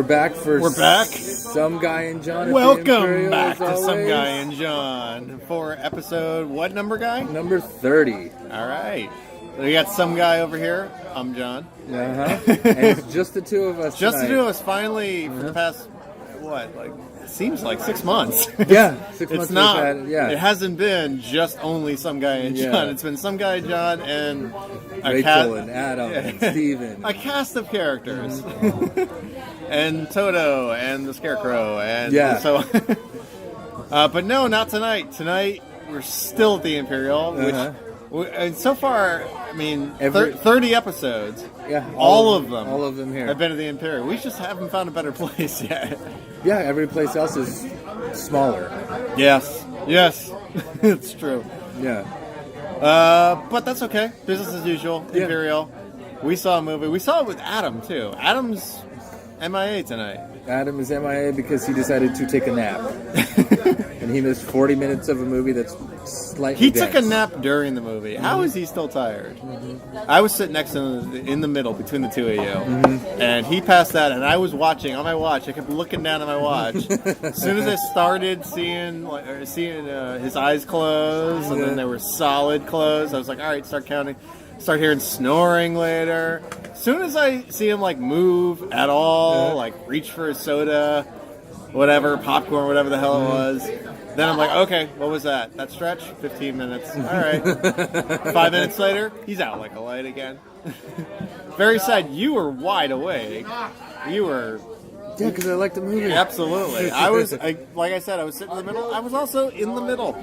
We're back for We're back. Some Guy and John. Welcome back to Some Guy and John for episode, what number, Guy? Number 30. All right. So we got Some Guy over here. I'm John. And it's just the two of us Just tonight. the two of us finally for the past, it seems like 6 months. Yeah, 6 months. It's not. It It hasn't been just only Some Guy and John. It's been Some Guy and John and Rachel and Adam and Steven. A cast of characters. And Toto and the Scarecrow and so. But no, not tonight. Tonight we're still at the Imperial, which and so far, I mean, 30 episodes. Yeah, all of them. All of them here have been at the Imperial. We just haven't found a better place yet. Yeah, every place else is smaller. Yes, it's true. Yeah. But that's okay. Business as usual. Imperial. We saw a movie. We saw it with Adam too. Adam's MIA tonight. Adam is MIA because he decided to take a nap. And he missed 40 minutes of a movie that's slightly He dense. took a nap during the movie. How is he still tired? I was sitting next to him in the middle between the two of you. And he passed out, and I was watching on my watch. I kept looking down at my watch. As soon as I started seeing his eyes close, and then they were solid closed, I was like, all right, start counting. Start hearing snoring later. As soon as I see him move at all, reach for a soda, whatever, popcorn, whatever the hell it was, then I'm like, okay, what was that? That stretch? 15 minutes. All right. 5 minutes later, he's out like a light again. Very sad. You were wide awake. You were... Yeah, because I like the movie. Absolutely. Like I said, I was sitting in the middle. I was also in the middle.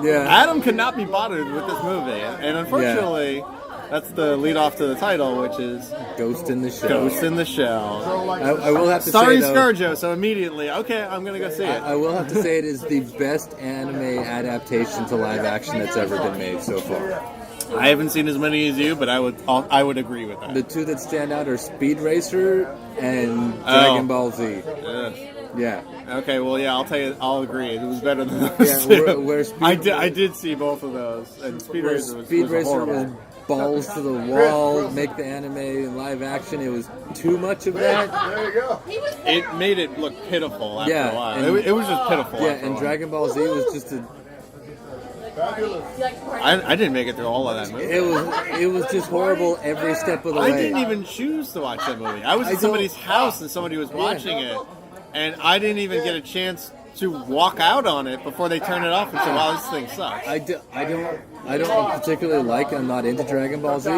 Yeah. Adam could not be bothered with this movie. And unfortunately... That's the lead off to the title, which is Ghost in the Shell. Ghost in the Shell. I will have to Starring say, ScarJo, so immediately, okay, I'm going to go see it. I will have to say it is the best anime adaptation to live action that's ever been made so far. I haven't seen as many as you, but I would agree with that. The two that stand out are Speed Racer and Dragon Ball Z. Yeah. Okay, well, yeah, I'll tell you, I'll agree. It was better than those two. I did see both of those, and Speed Racer was horrible. Balls to the wall, make the anime in live action. It was too much of that. There you go. It made it look pitiful after a while. It was just pitiful. Yeah, and Dragon Ball Z was just a... I didn't make it through all of that movie. It was just horrible every step of the way. I didn't even choose to watch that movie. I was at somebody's house and somebody was watching it, and I didn't even get a chance to walk out on it before they turn it off and say, wow, this thing sucks. I don't particularly like, I'm not into Dragon Ball Z.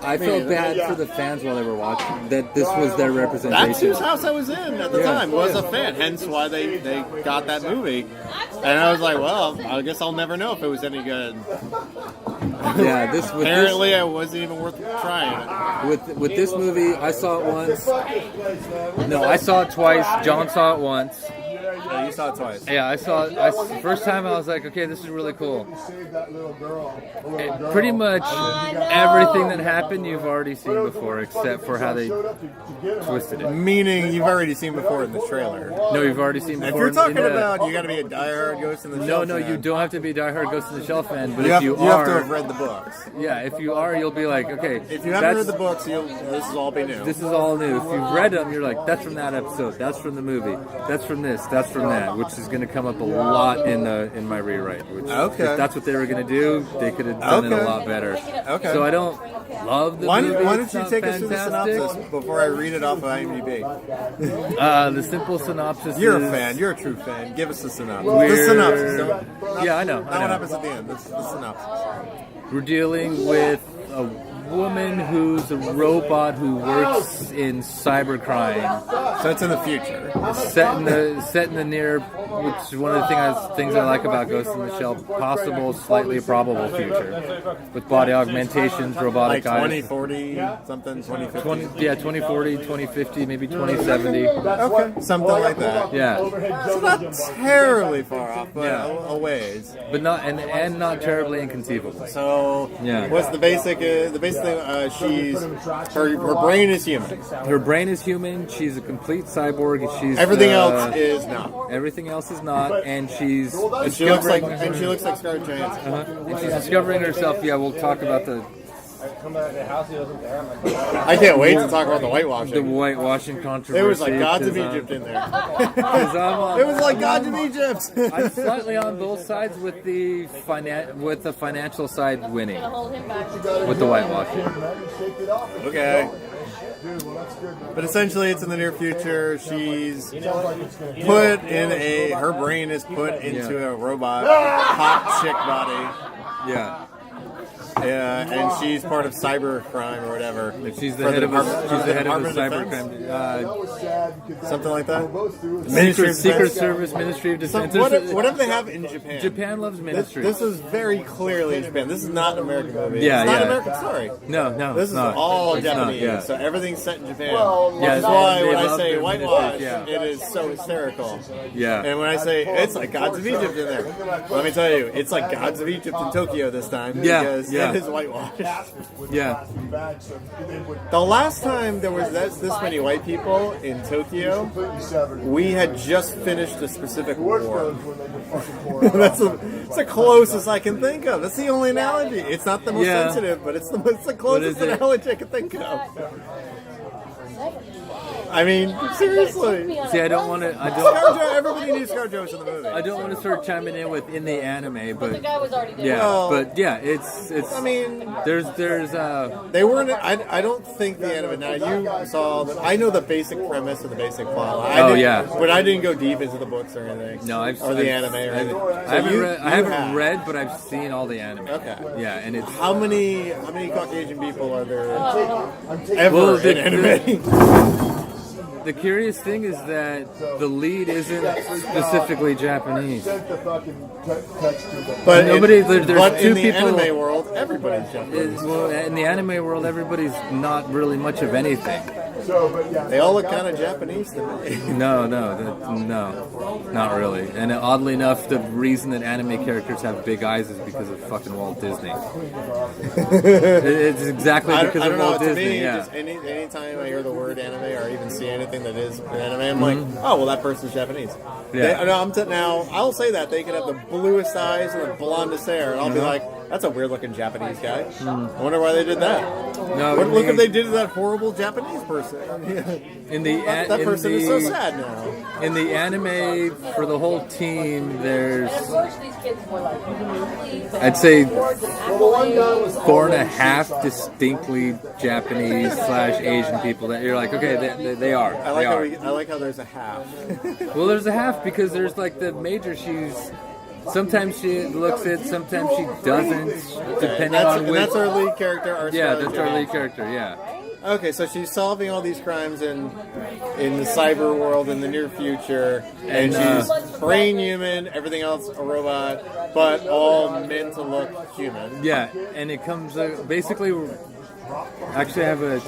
I felt bad for the fans while they were watching, that this was their representation. That's whose house I was in at the time, was a fan, hence why they got that movie. And I was like, well, I guess I'll never know if it was any good. Yeah, apparently it wasn't even worth trying. With this movie, I saw it once. No, I saw it twice. John saw it once. Yeah, you saw it twice. Yeah, I saw it. First time I was like, okay, this is really cool. Pretty much everything that happened you've already seen before, except for how they twisted it. Meaning you've already seen before in the trailer. No, you've already seen before. If you're talking about you got to be a diehard Ghost in the Shell fan. No, you don't have to be a diehard Ghost in the Shell fan. But you have to have read the books. Yeah, if you are, you'll be like, okay. If you haven't read the books, this is all be new. This is all new. If you've read them, you're like, that's from that episode. That's from the movie. That's from this. That's from that. Which is going to come up a lot in my rewrite. If that's what they were going to do, they could have done it a lot better. Okay. So I don't love the movie. Why don't you take us through the synopsis before I read it off of IMDb? The simple synopsis You're is... a fan. You're a true fan. Give us the synopsis. The synopsis. Yeah, I know. Not what happens at the end. The synopsis. We're dealing with a woman who's a robot who works in cybercrime. So it's in the future. Set in the near, which is one of the things I like about Ghost in the Shell, possible, slightly probable future. With body augmentations, robotic eyes. 2040, something, 2050. 2040, 2050, maybe 2070. Okay, something like that. Yeah. So not terribly far off, but a ways. But not and not terribly inconceivable. So what's the basic thing? Her brain is human. Her brain is human. She's a complete cyborg. She's everything else is not. Everything else is not, and she looks like Scarlett Johansson. And she's discovering herself. Yeah, we'll talk about the I can't wait to talk about the whitewashing. The whitewashing controversy. It was like Gods of Egypt in there. It was like Gods of Egypt. I'm slightly on both sides with the financial side winning with the whitewashing. Okay. But essentially, it's in the near future. She's put in her brain is put into a robot, hot chick body. Yeah. Yeah, and she's part of cybercrime or whatever. And she's the head of the cybercrime. Something like that. Secret Service, Ministry of Defense. Whatever they have in Japan. Japan loves ministry. This is very clearly Japan. This is not an American movie. Yeah, it's not an American story. No. This is all Japanese. Not, So everything's set in Japan. Yeah, that's why when I say their whitewash, music, it is so hysterical. Yeah. And when I say it's like Gods of Egypt in there, let me tell you, it's like Gods of Egypt in Tokyo this time. Yeah. Because it is whitewash. Yeah. The last time there was this many white people in Tokyo, we had just finished a specific war. That's the closest I can think of. That's the only analogy. It's not the most sensitive, but it's the closest analogy I can think of. I mean, seriously. See, I don't want to. Everybody knew ScarJo's in the movie. I don't want to start chiming in with in the anime, but the guy was already there. yeah, Well, but yeah, it's. I mean, there's. They weren't. I don't think the anime. Now you saw that. I know the basic premise and the basic plot. But I didn't go deep into the books or anything. No, the anime or anything. I haven't read, but I've seen all the anime. Okay. Yeah, and it's how many Caucasian people are there ever in anime? The curious thing is that the lead isn't specifically Japanese. But there's two in the people. Anime world, everybody's Japanese. Well, in the anime world, everybody's not really much of anything. They all look kind of Japanese to me. No, not really. And oddly enough, the reason that anime characters have big eyes is because of fucking Walt Disney. It's exactly because of Walt Disney. To me, yeah. just anytime I hear the word anime or even see anything that is an anime, I'm like, oh, well, that person's Japanese. Yeah. Now, I'll say that they could have the bluest eyes and the blondest hair, and I'll be like, that's a weird-looking Japanese guy. I wonder why they did that. No, look what they did to that horrible Japanese person. That person is so sad now. In the anime, for the whole team, there's, I'd say, 4.5 distinctly Japanese / Asian people that you're like, okay, they are. I like how there's a half. Well, there's a half because there's like the major. Sometimes she looks it, sometimes she doesn't, depending on which. That's our lead character. That's our lead character. Yeah. Okay, so she's solving all these crimes in the cyber world in the near future, and she's brain human, everything else a robot, but all meant to look human. Yeah, and it comes basically. Actually, I have a.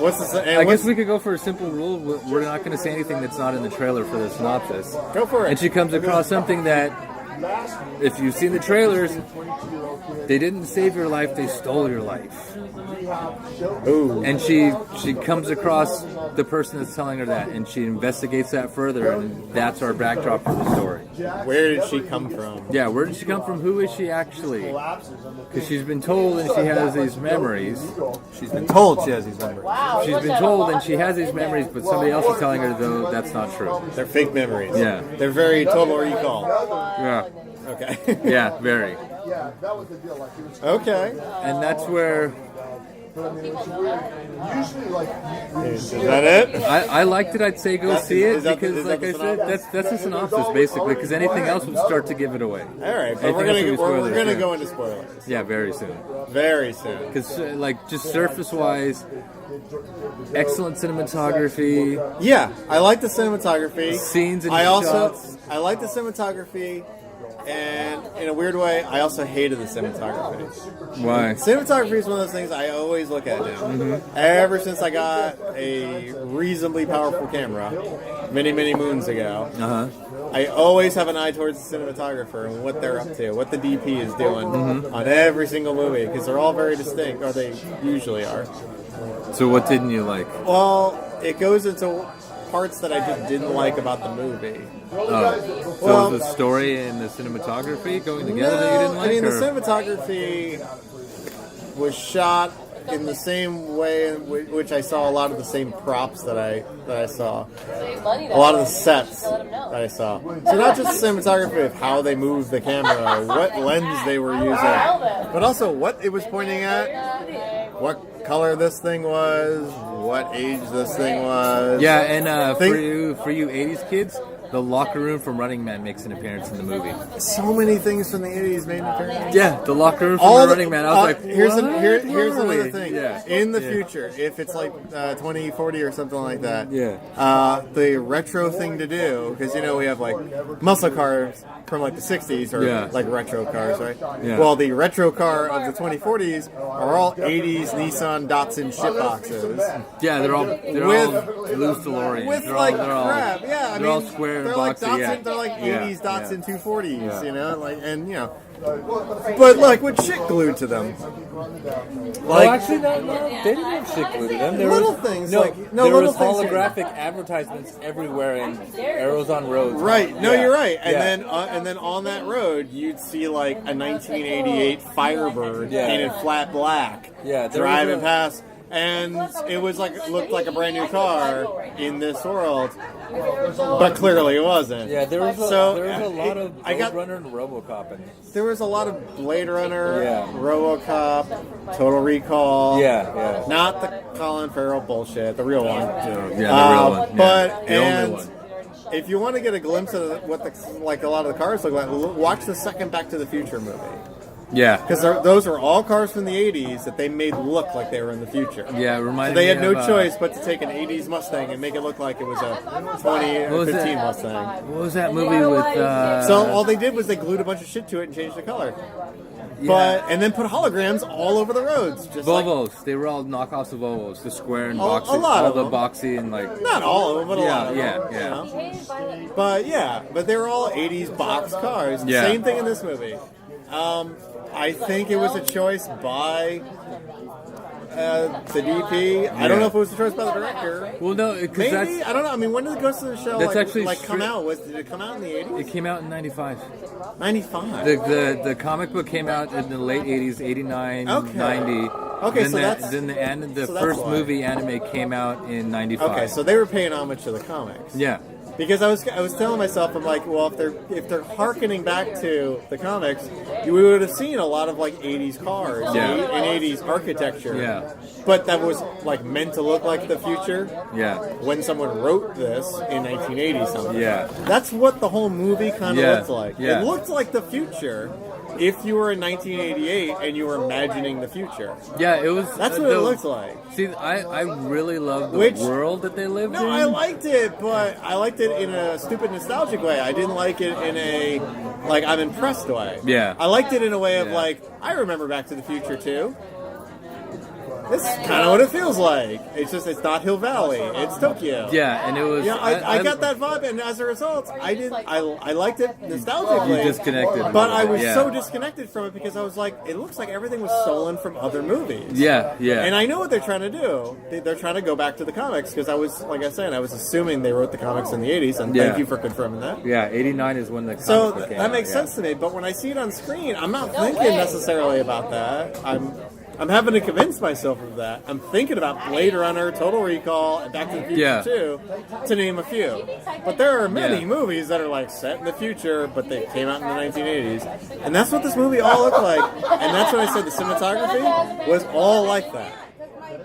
I guess we could go for a simple rule. We're not going to say anything that's not in the trailer for the synopsis. Go for it. And she comes across something that, if you've seen the trailers, they didn't save your life; they stole your life. Ooh. And she comes across the person that's telling her that, and she investigates that further, and that's our backdrop for the story. Where did she come from? Yeah, where did she come from? Who is she actually? Because she's been told and she has these memories. She's been told she has these memories. Wow, She's been told and she has these memories, but somebody else is telling her, though, that's not true. They're fake memories. Yeah. They're very Total Recall. Yeah. Okay. Yeah, very. Okay. And that's where... Is that it? I liked it. I'd say go see it because, is like that I the said, that's a synopsis basically. Because anything else would start to give it away. All right, but Anything we're else would be gonna spoilers, go into spoilers. Yeah, very soon. Very soon. Because like just surface wise, excellent cinematography. Yeah, I like the cinematography. Scenes and shots. I like the cinematography. And in a weird way, I also hated the cinematography. Why? Cinematography is one of those things I always look at now. Mm-hmm. Ever since I got a reasonably powerful camera, many, many moons ago, I always have an eye towards the cinematographer and what they're up to, what the DP is doing on every single movie, because they're all very distinct, or they usually are. So what didn't you like? Well, it goes into parts that I just didn't like about the movie. So the story and the cinematography going together that you didn't like? I mean, the cinematography was shot in the same way in which I saw a lot of the same props that I saw, a lot of the sets that I saw. So not just cinematography of how they moved the camera, what lens they were using, but also what it was pointing at, what color this thing was, what age this thing was. Yeah, and for you 80s kids, the locker room from Running Man makes an appearance in the movie. So many things from the 80s made an appearance. Yeah, the locker room from Running Man. I was like, here's another thing. Yeah. In the future, if it's like 2040 or something like that, yeah. The retro thing to do, because we have like muscle cars from like the 60s or like retro cars, right? Yeah. Well, the retro car of the 2040s are all 80s Nissan Datsun shitboxes. Yeah, they're all loose DeLoreans. With they're like all, crap, yeah. They're all square they're and like boxy. Datsun, Yeah. they're like 80s Datsun 240s, Yeah. but like with shit glued to them. Like, actually, no, they didn't have shit glued to them. There little was, things, there little was things holographic advertisements everywhere and arrows on roads. Right. No, you're right. And then on that road, you'd see like a 1988 Firebird painted flat black, driving past. And it was looked like a brand new car in this world, but clearly it wasn't. Yeah, there was a lot of Blade Runner and RoboCop in this. There was a lot of Blade Runner, RoboCop, Total Recall. Yeah. Not the Colin Farrell bullshit, the real one. Yeah, the real one. But the only one. If you want to get a glimpse of what a lot of the cars look like, watch the second Back to the Future movie. Yeah. Because those are all cars from the 80s that they made look like they were in the future. Yeah, it reminded me they had of, no choice but to take an 80s Mustang and make it look like it was a 20 or 15 Mustang. What was that movie with... So all they did was they glued a bunch of shit to it and changed the color. And then put holograms all over the roads. Just Volvos. They were all knockoffs of Volvos. The square and boxy. A lot of the them. boxy and like... Not all of them, but a lot of them. Yeah. But they're all 80s box cars. Yeah. Same thing in this movie. I think it was a choice by the DP. I don't know if it was a choice by the director. Well, no, because maybe I don't know. I mean, when did Ghost in the Shell come out? Did it come out in the 80s? It came out in 95. 95. The comic book came out in the late 80s, 89, 90. Okay, then the first movie anime came out in 95. Okay, so they were paying homage to the comics. Yeah. Because I was telling myself, I'm like, well, if they're hearkening back to the comics, we would have seen a lot of like 80s cars and 80s architecture. Yeah. But that was like meant to look like the future. Yeah. When someone wrote this in 1980 something. Yeah. That's what the whole movie kind of looked like. Yeah. It looked like the future. If you were in 1988 and you were imagining the future. Yeah, it was... That's what it looked like. See, I really love the world that they lived in. No, I liked it, but I liked it in a stupid nostalgic way. I didn't like it in a, I'm impressed way. Yeah. I liked it in a way of, I remember Back to the Future, too. This is kind of what it feels like. It's just, it's not Hill Valley. It's Tokyo. Yeah, and it was... Yeah, I got that vibe, and as a result, I liked it nostalgically. You disconnected. But I was so disconnected from it because I was like, it looks like everything was stolen from other movies. Yeah. And I know what they're trying to do. They're trying to go back to the comics because I was, like I said, I was assuming they wrote the comics in the 80s, and thank you for confirming that. Yeah, 89 is when the comics came out. So that makes sense to me, but when I see it on screen, I'm not thinking necessarily about that. I'm having to convince myself of that. I'm thinking about Blade Runner, Total Recall, and Back to the Future 2, to name a few. But there are many movies that are set in the future, but they came out in the 1980s. And that's what this movie all looked like. And that's when I said the cinematography was all like that.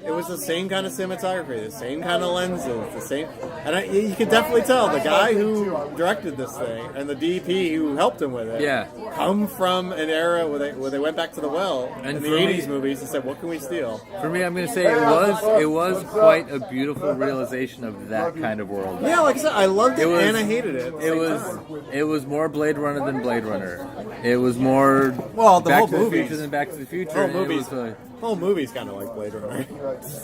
It was the same kind of cinematography, the same kind of lenses, the same... And you could definitely tell the guy who directed this thing and the DP who helped him with it come from an era where they went back to the well in the 80s movies and said, what can we steal? For me, I'm going to say it was quite a beautiful realization of that kind of world. Yeah, like I said, I loved it and I hated it. It was more Blade Runner than Blade Runner. It was more Back to the Future than Back to the Future. The whole movie's kind of like Blade Runner.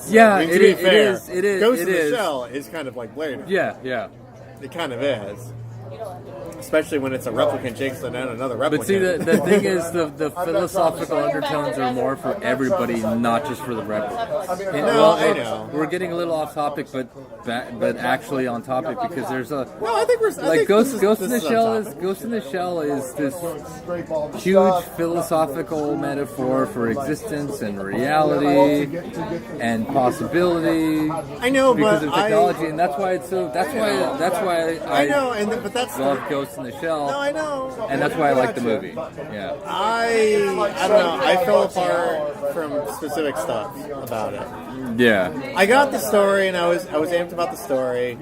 Yeah, I mean, to be fair, it is. Ghost in the Shell is kind of like Blade Runner. Yeah. It kind of is. Especially when it's a replicant chasing down another replicant. But see, the thing is, the philosophical undertones are more for everybody, not just for the replicants. I know. We're getting a little off topic, but actually on topic, because there's a... No, I think we're... Like, Ghost in the Shell is this huge philosophical metaphor for existence and reality and possibility. I know, because but of technology, and that's why it's so... That's why I know, but that's... love Ghost in the Shell. No, I know. And that's why I like the movie. Yeah. I don't know. I fell apart from specific stuff about it. Yeah. I got the story, and I was amped about the story,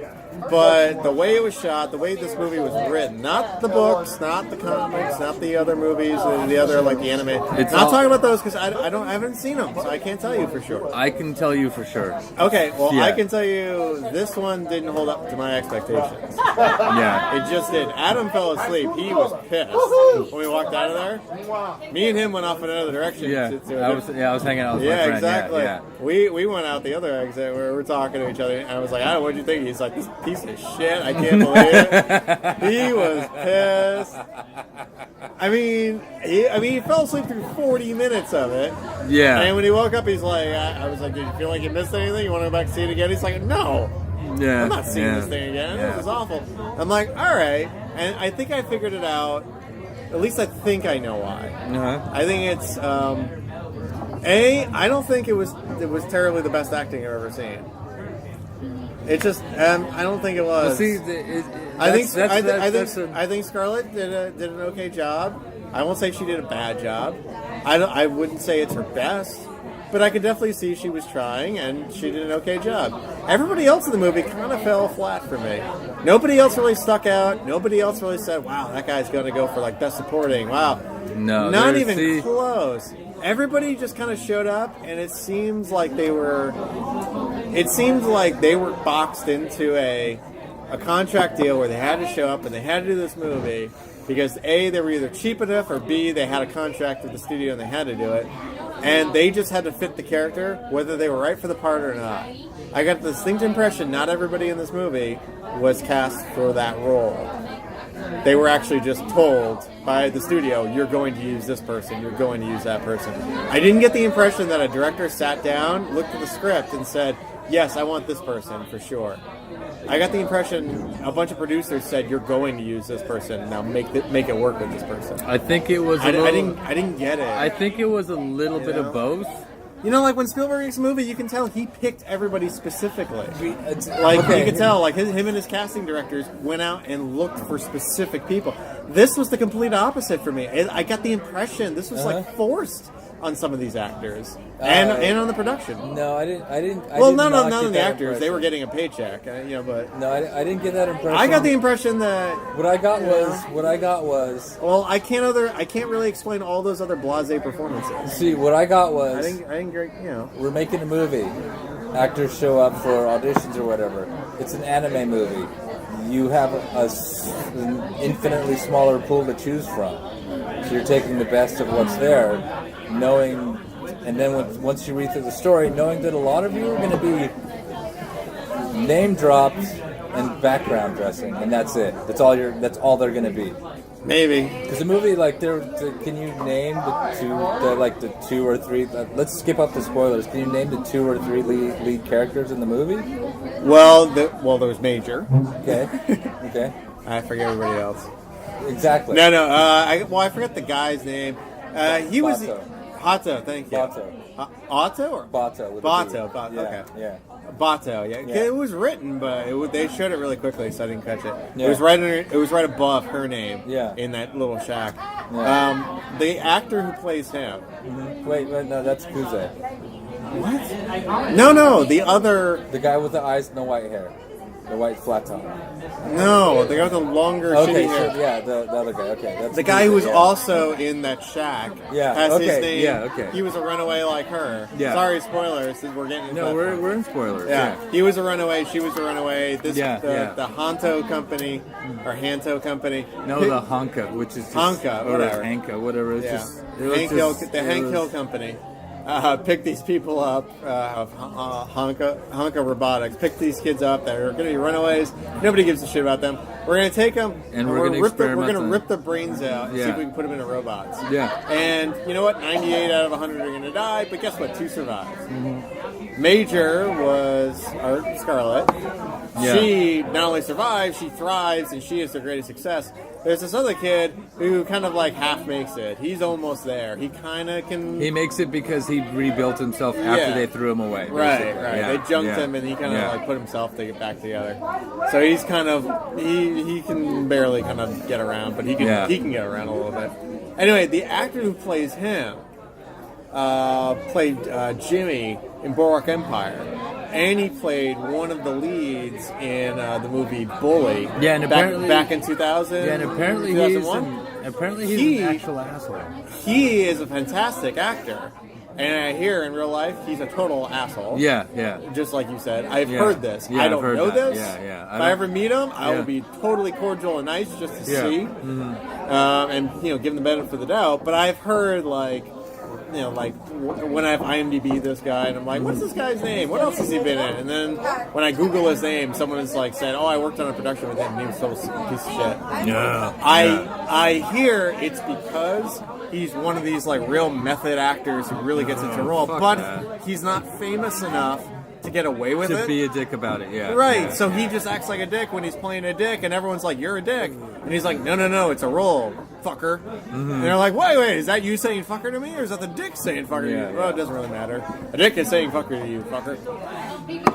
but the way it was shot, the way this movie was written, not the books, not the comics, not the other movies, the other like the anime. Talking about those because I haven't seen them, so I can't tell you for sure. I can tell you for sure. Okay, well I can tell you this one didn't hold up to my expectations. Yeah, it just did. Adam fell asleep. He was pissed when we walked out of there. Me and him went off in another direction. Yeah, I was hanging out with my friend. Exactly. Yeah. We went out the other exit where we're talking to each other, and I was like, "What'd you think?" He's like, "This piece of shit! I can't believe it." He was pissed. I mean, he fell asleep through 40 minutes of it. Yeah. And when he woke up, he's like, I was like, "Did you feel like you missed anything? You want to go back and see it again?" He's like, "No. Yeah. I'm not seeing this thing again. This is awful." I'm like, "All right," and I think I figured it out. At least I think I know why. Uh-huh. I think it's I don't think it was terribly the best acting I've ever seen. It just I don't think it was. Well, see, I think Scarlett did an okay job. I won't say she did a bad job. I wouldn't say it's her best, but I could definitely see she was trying and she did an okay job. Everybody else in the movie kind of fell flat for me. Nobody else really stuck out. Nobody else really said, "Wow, that guy's going to go for like best supporting." Wow, no, not even close. Everybody just kind of showed up, and it seems like they were boxed into a contract deal where they had to show up and they had to do this movie because A, they were either cheap enough, or B, they had a contract with the studio and they had to do it, and they just had to fit the character whether they were right for the part or not. I got the distinct impression not everybody in this movie was cast for that role. They were actually just told by the studio, "You're going to use this person, you're going to use that person." I didn't get the impression that a director sat down, looked at the script, and said, "Yes, I want this person for sure." I got the impression a bunch of producers said, "You're going to use this person, now make it work with this person." I think it was. I didn't get it. I think it was a little bit of both. You know, like when Spielberg makes a movie, you can tell he picked everybody specifically. You can tell, like him and his casting directors went out and looked for specific people. This was the complete opposite for me. I got the impression this was like forced on some of these actors and on the production. No, I didn't. None of the actors. Impression. They were getting a paycheck, but no, I didn't get that impression. I got the impression that what I got was. Well, I can't really explain all those other blasé performances. See, what I got was. I didn't. We're making a movie. Actors show up for auditions or whatever. It's an anime movie. You have an infinitely smaller pool to choose from. So you're taking the best of what's there, knowing, and then once you read through the story, knowing that a lot of you are going to be name dropped and background dressing, and that's it. That's all they're going to be. Maybe because the movie, can you name the two or three? Let's skip up the spoilers. Can you name the 2 or 3 lead characters in the movie? Well, there was Major. Okay. Okay. I forget everybody else. Exactly. No. I forgot the guy's name. He was Hato. Thank you. Otto or Bato? Bato. Okay. Yeah. Bato. Yeah. It was written, but they showed it really quickly, so I didn't catch it. Yeah. It was right above her name. Yeah. In that little shack. Yeah. The actor who plays him. Mm-hmm. Wait, no, that's Kuze. What? No, the other. The guy with the eyes and the white hair. The white flat top. No, the guy with the longer shitty hair. So, yeah, the other guy. Okay, that's the guy who was also in that shack. Yeah, has okay. His name. Yeah, okay. He was a runaway like her. Yeah. Sorry, spoilers. We're getting into that. We're in spoilers. Yeah. He was a runaway. She was a runaway. The Hanto company or Hanto company. No, the Hanka, which is just, Hanka, whatever. Hanka, whatever. It's just the Hank Hill company. pick these people up, Honka Robotics, pick these kids up that are going to be runaways. Nobody gives a shit about them. We're going to take them and we're going to rip the brains out and see if we can put them into robots. Yeah. And you know what? 98 out of 100 are going to die, but guess what? 2 survive. Mm-hmm. Major was Scarlet. Yeah. She not only survives, she thrives, and she is their greatest success. There's this other kid who kind of like half makes it. He's almost there. He kind of can... He makes it because he rebuilt himself after they threw him away. Right. Yeah. They junked him, and he kind of like put himself to get back together. So he's kind of... He can barely kind of get around, but he can get around a little bit. Anyway, the actor who plays him played Jimmy in Boardwalk Empire. And he played one of the leads in the movie Bully. Yeah, and apparently back in 2000. Yeah, and apparently he's an actual asshole. He is a fantastic actor, and I hear in real life he's a total asshole. Yeah. Just like you said, I've heard this. I don't know this. Yeah. If I ever meet him, I will be totally cordial and nice just to see, and give him the benefit of the doubt. But I've heard like when I have IMDb this guy, and I'm like, what's this guy's name? What else has he been in? And then when I Google his name, someone is like saying, oh, I worked on a production with him, and he was so a piece of shit. Yeah. I hear it's because he's one of these like real method actors who really gets into a role, but he's not famous enough to get away with it. To be a dick about it, yeah. Right, Yeah. so he just acts like a dick when he's playing a dick, and everyone's like, you're a dick. And he's like, no, it's a role, fucker. Mm-hmm. And they're like, wait, is that you saying fucker to me, or is that the dick saying fucker to you? Well, it doesn't really matter. A dick is saying fucker to you, fucker.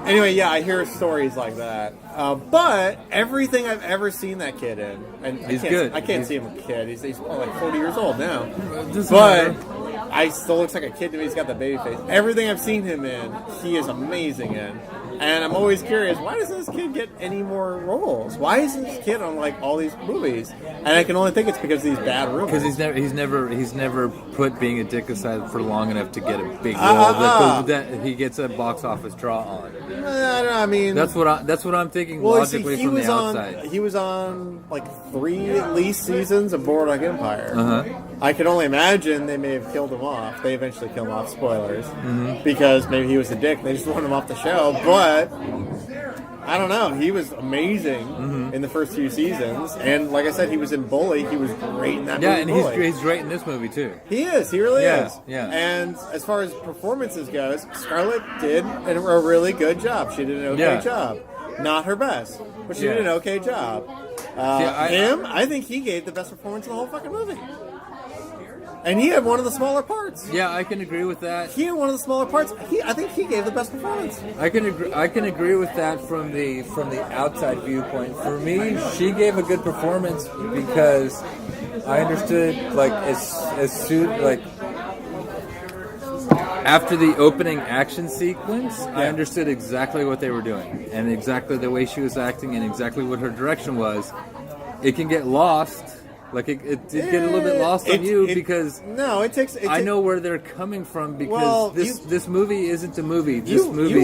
Anyway, yeah, I hear stories like that. But everything I've ever seen that kid in, and he's good. I can't see him a kid. He's probably like 40 years old now. But I still looks like a kid to me. He's got the baby face. Everything I've seen him in, he is amazing in. And I'm always curious, why doesn't this kid get any more roles? Why isn't this kid on like all these movies? And I can only think it's because of these bad rumors. Because he's never put being a dick aside for long enough to get a big role that he gets a box office draw on. I mean, that's what I'm thinking logically from the outside. He was on like 3 at least seasons of Boardwalk Empire. Uh-huh. I can only imagine they may have killed him off. They eventually killed him off. Spoilers, because maybe he was a dick. They just wanted him off the show, but. I don't know. He was amazing in the first few seasons, and like I said, he was in Bully. He was great in that movie. Yeah, and he's great in this movie too. He is. He really is. Yeah. And as far as performances goes, Scarlett did a really good job. She did an okay job. Not her best, but she did an okay job. I think he gave the best performance in the whole fucking movie. And he had one of the smaller parts. Yeah, I can agree with that. He had one of the smaller parts. I think he gave the best performance. I can agree with that from the outside viewpoint. For me, she gave a good performance because I understood as soon after the opening action sequence, I understood exactly what they were doing and exactly the way she was acting and exactly what her direction was. It can get lost. Like it did get a little bit lost on you because I know where they're coming from because this movie isn't the movie. This movie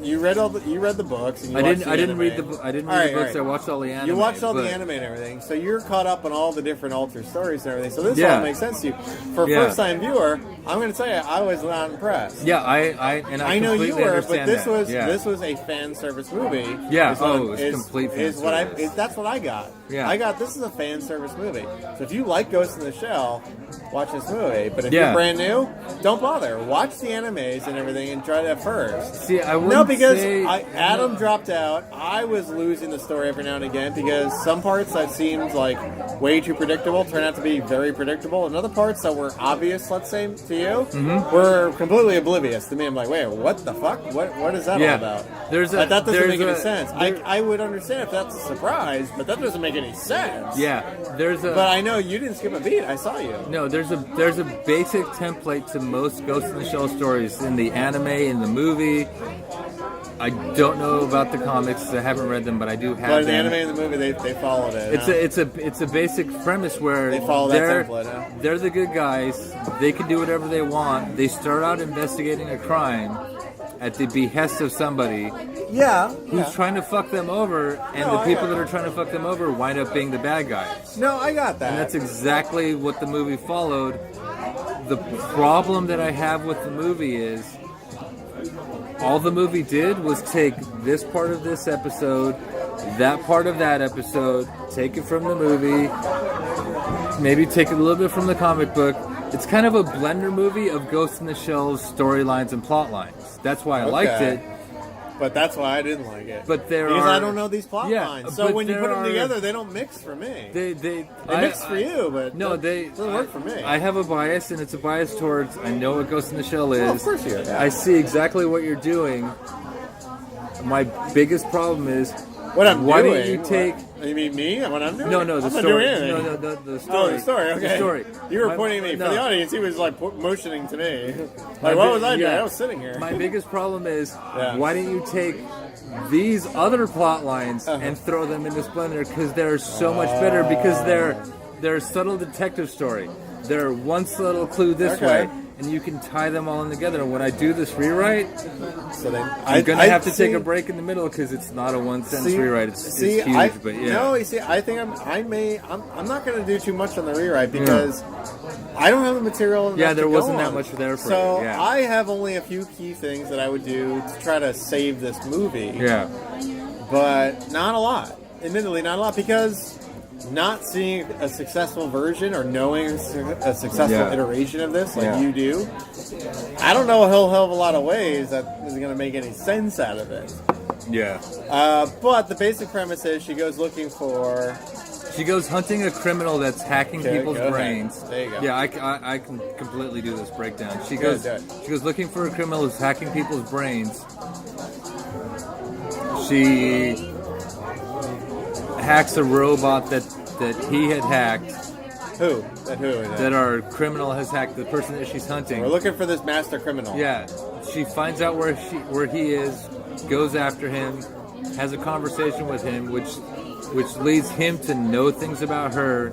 you read the books. And I didn't read the books. I watched all the anime. You watched all the anime and everything, so you're caught up on all the different altered stories and everything. So this all makes sense to you. For a first time viewer, I'm going to tell you, I was not impressed. Yeah, I know you were, but this was was a fan service movie. Yeah, it was complete fan service. That's what I got. Yeah. I got this is a fan service movie. So if you like Ghost in the Shell, watch this movie. But if you're brand new, don't bother. Watch the animes and everything and try that first. See, I wouldn't Adam dropped out. I was losing the story every now and again because some parts that seemed like way too predictable turned out to be very predictable, and other parts that were obvious, let's say, to you, were completely oblivious to me. I'm like, wait, what the fuck? What is that all about? That doesn't make any sense. I would understand if that's a surprise, but that doesn't make any sense. Yeah, but I know you didn't skip a beat. I saw you. No, there's a basic template to most Ghost in the Shell stories in the anime, in the movie. I don't know about the comics. I haven't read them, but I do have them. But in the anime and the movie, they followed it. It's a basic premise where they follow that template. They're the good guys. They can do whatever they want. They start out investigating a crime at the behest of somebody who's trying to fuck them over, and the people that are trying to fuck them over wind up being the bad guys. No, I got that. And that's exactly what the movie followed. the problem that I have with the movie is all the movie did was take this part of this episode, that part of that episode, take it from the movie, maybe take a little bit from the comic book. It's kind of a blender movie of Ghost in the Shell's storylines and plot lines. That's why I liked it. But that's why I didn't like it. But because I don't know these plot lines. So when you put them together, they don't mix for me. They mix for you, but no, they doesn't work for me. I have a bias, and it's a bias towards I know what Ghost in the Shell is. Well, of course you do. I see exactly what you're doing. My biggest problem is what I'm why doing. Why don't you take? You mean me? What I'm doing? No, the I'm story. Not doing anything. No, the story. Oh, the story. Okay. The story. You were pointing at me. No. For the audience, he was like motioning to me. Like, what was I doing? I was sitting here. My biggest problem is why didn't you take these other plot lines and throw them in this blender? Because they're so much better. Because they're a subtle detective story. They're one subtle clue this way, and you can tie them all in together. And when I do this rewrite, I'm going to have to take a break in the middle because it's not a one-sentence rewrite. It's huge, but yeah. No, you see, I think I'm not going to do too much on the rewrite because I don't have the material. Yeah, there wasn't that much there for so you. Yeah. I have only a few key things that I would do to try to save this movie. Yeah. But not a lot. Admittedly, not a lot because not seeing a successful version or knowing a successful iteration of this like you do, I don't know a hell of a lot of ways that is going to make any sense out of it. Yeah. But the basic premise is she goes looking for... She goes hunting a criminal that's hacking people's brains. There you go. Yeah, I can completely do this breakdown. She goes looking for a criminal who's hacking people's brains. She hacks a robot that he had hacked. Who? That our criminal has hacked. The person that she's hunting. We're looking for this master criminal. Yeah. She finds out where he is, goes after him, has a conversation with him, which leads him to know things about her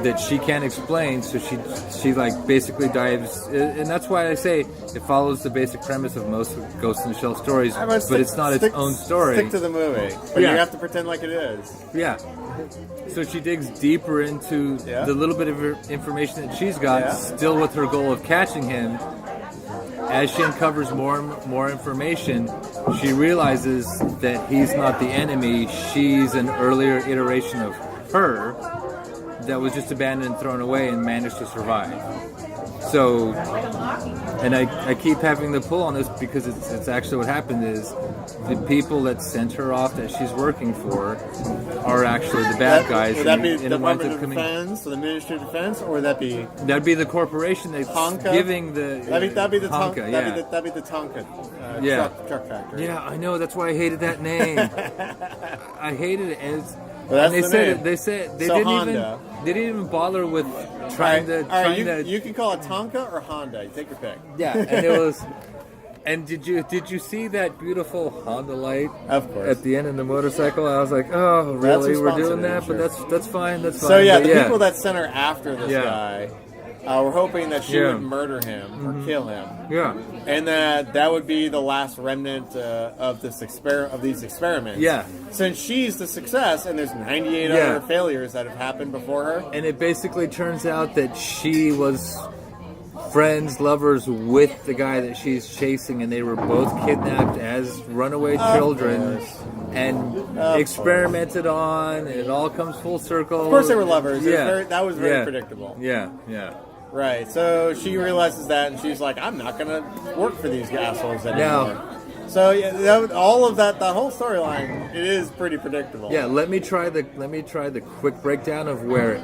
that she can't explain. So she like basically dives, and that's why I say it follows the basic premise of most Ghost in the Shell stories, but it's not its own story. Stick to the movie, but you have to pretend like it is. Yeah. So she digs deeper into the little bit of information that she's got, still with her goal of catching him. As she uncovers more information, she realizes that he's not the enemy. She's an earlier iteration of her that was just abandoned and thrown away and managed to survive. So, and I keep having the pull on this because it's actually what happened is the people that sent her off that she's working for are actually the bad guys. Would that be the Department of Defense, the Ministry of Defense, or would that be... That'd be the corporation that's giving the... That'd be the Tonka, that'd be the Tonka truck factory. Yeah, I know. That's why I hated that name. I hated it as... Well, and they said they didn't even bother with trying to. You can call it Tonka or Honda. You take your pick. Yeah, and it was. And did you see that beautiful Honda light? Of course. At the end of the motorcycle, I was like, oh, really? We're doing that, but that's fine. That's fine. So yeah, the people that sent her after this guy. We're hoping that she would murder him or kill him. Yeah. And that would be the last remnant of these experiments. Yeah. Since she's the success, and there's 98 other failures that have happened before her. And it basically turns out that she was lovers with the guy that she's chasing, and they were both kidnapped as runaway children and experimented on, and it all comes full circle. Of course they were lovers. That was very predictable. Yeah. Right, so she realizes that, and she's like, I'm not going to work for these assholes anymore. So all of that, the whole storyline, it is pretty predictable. Yeah, let me try the quick breakdown of where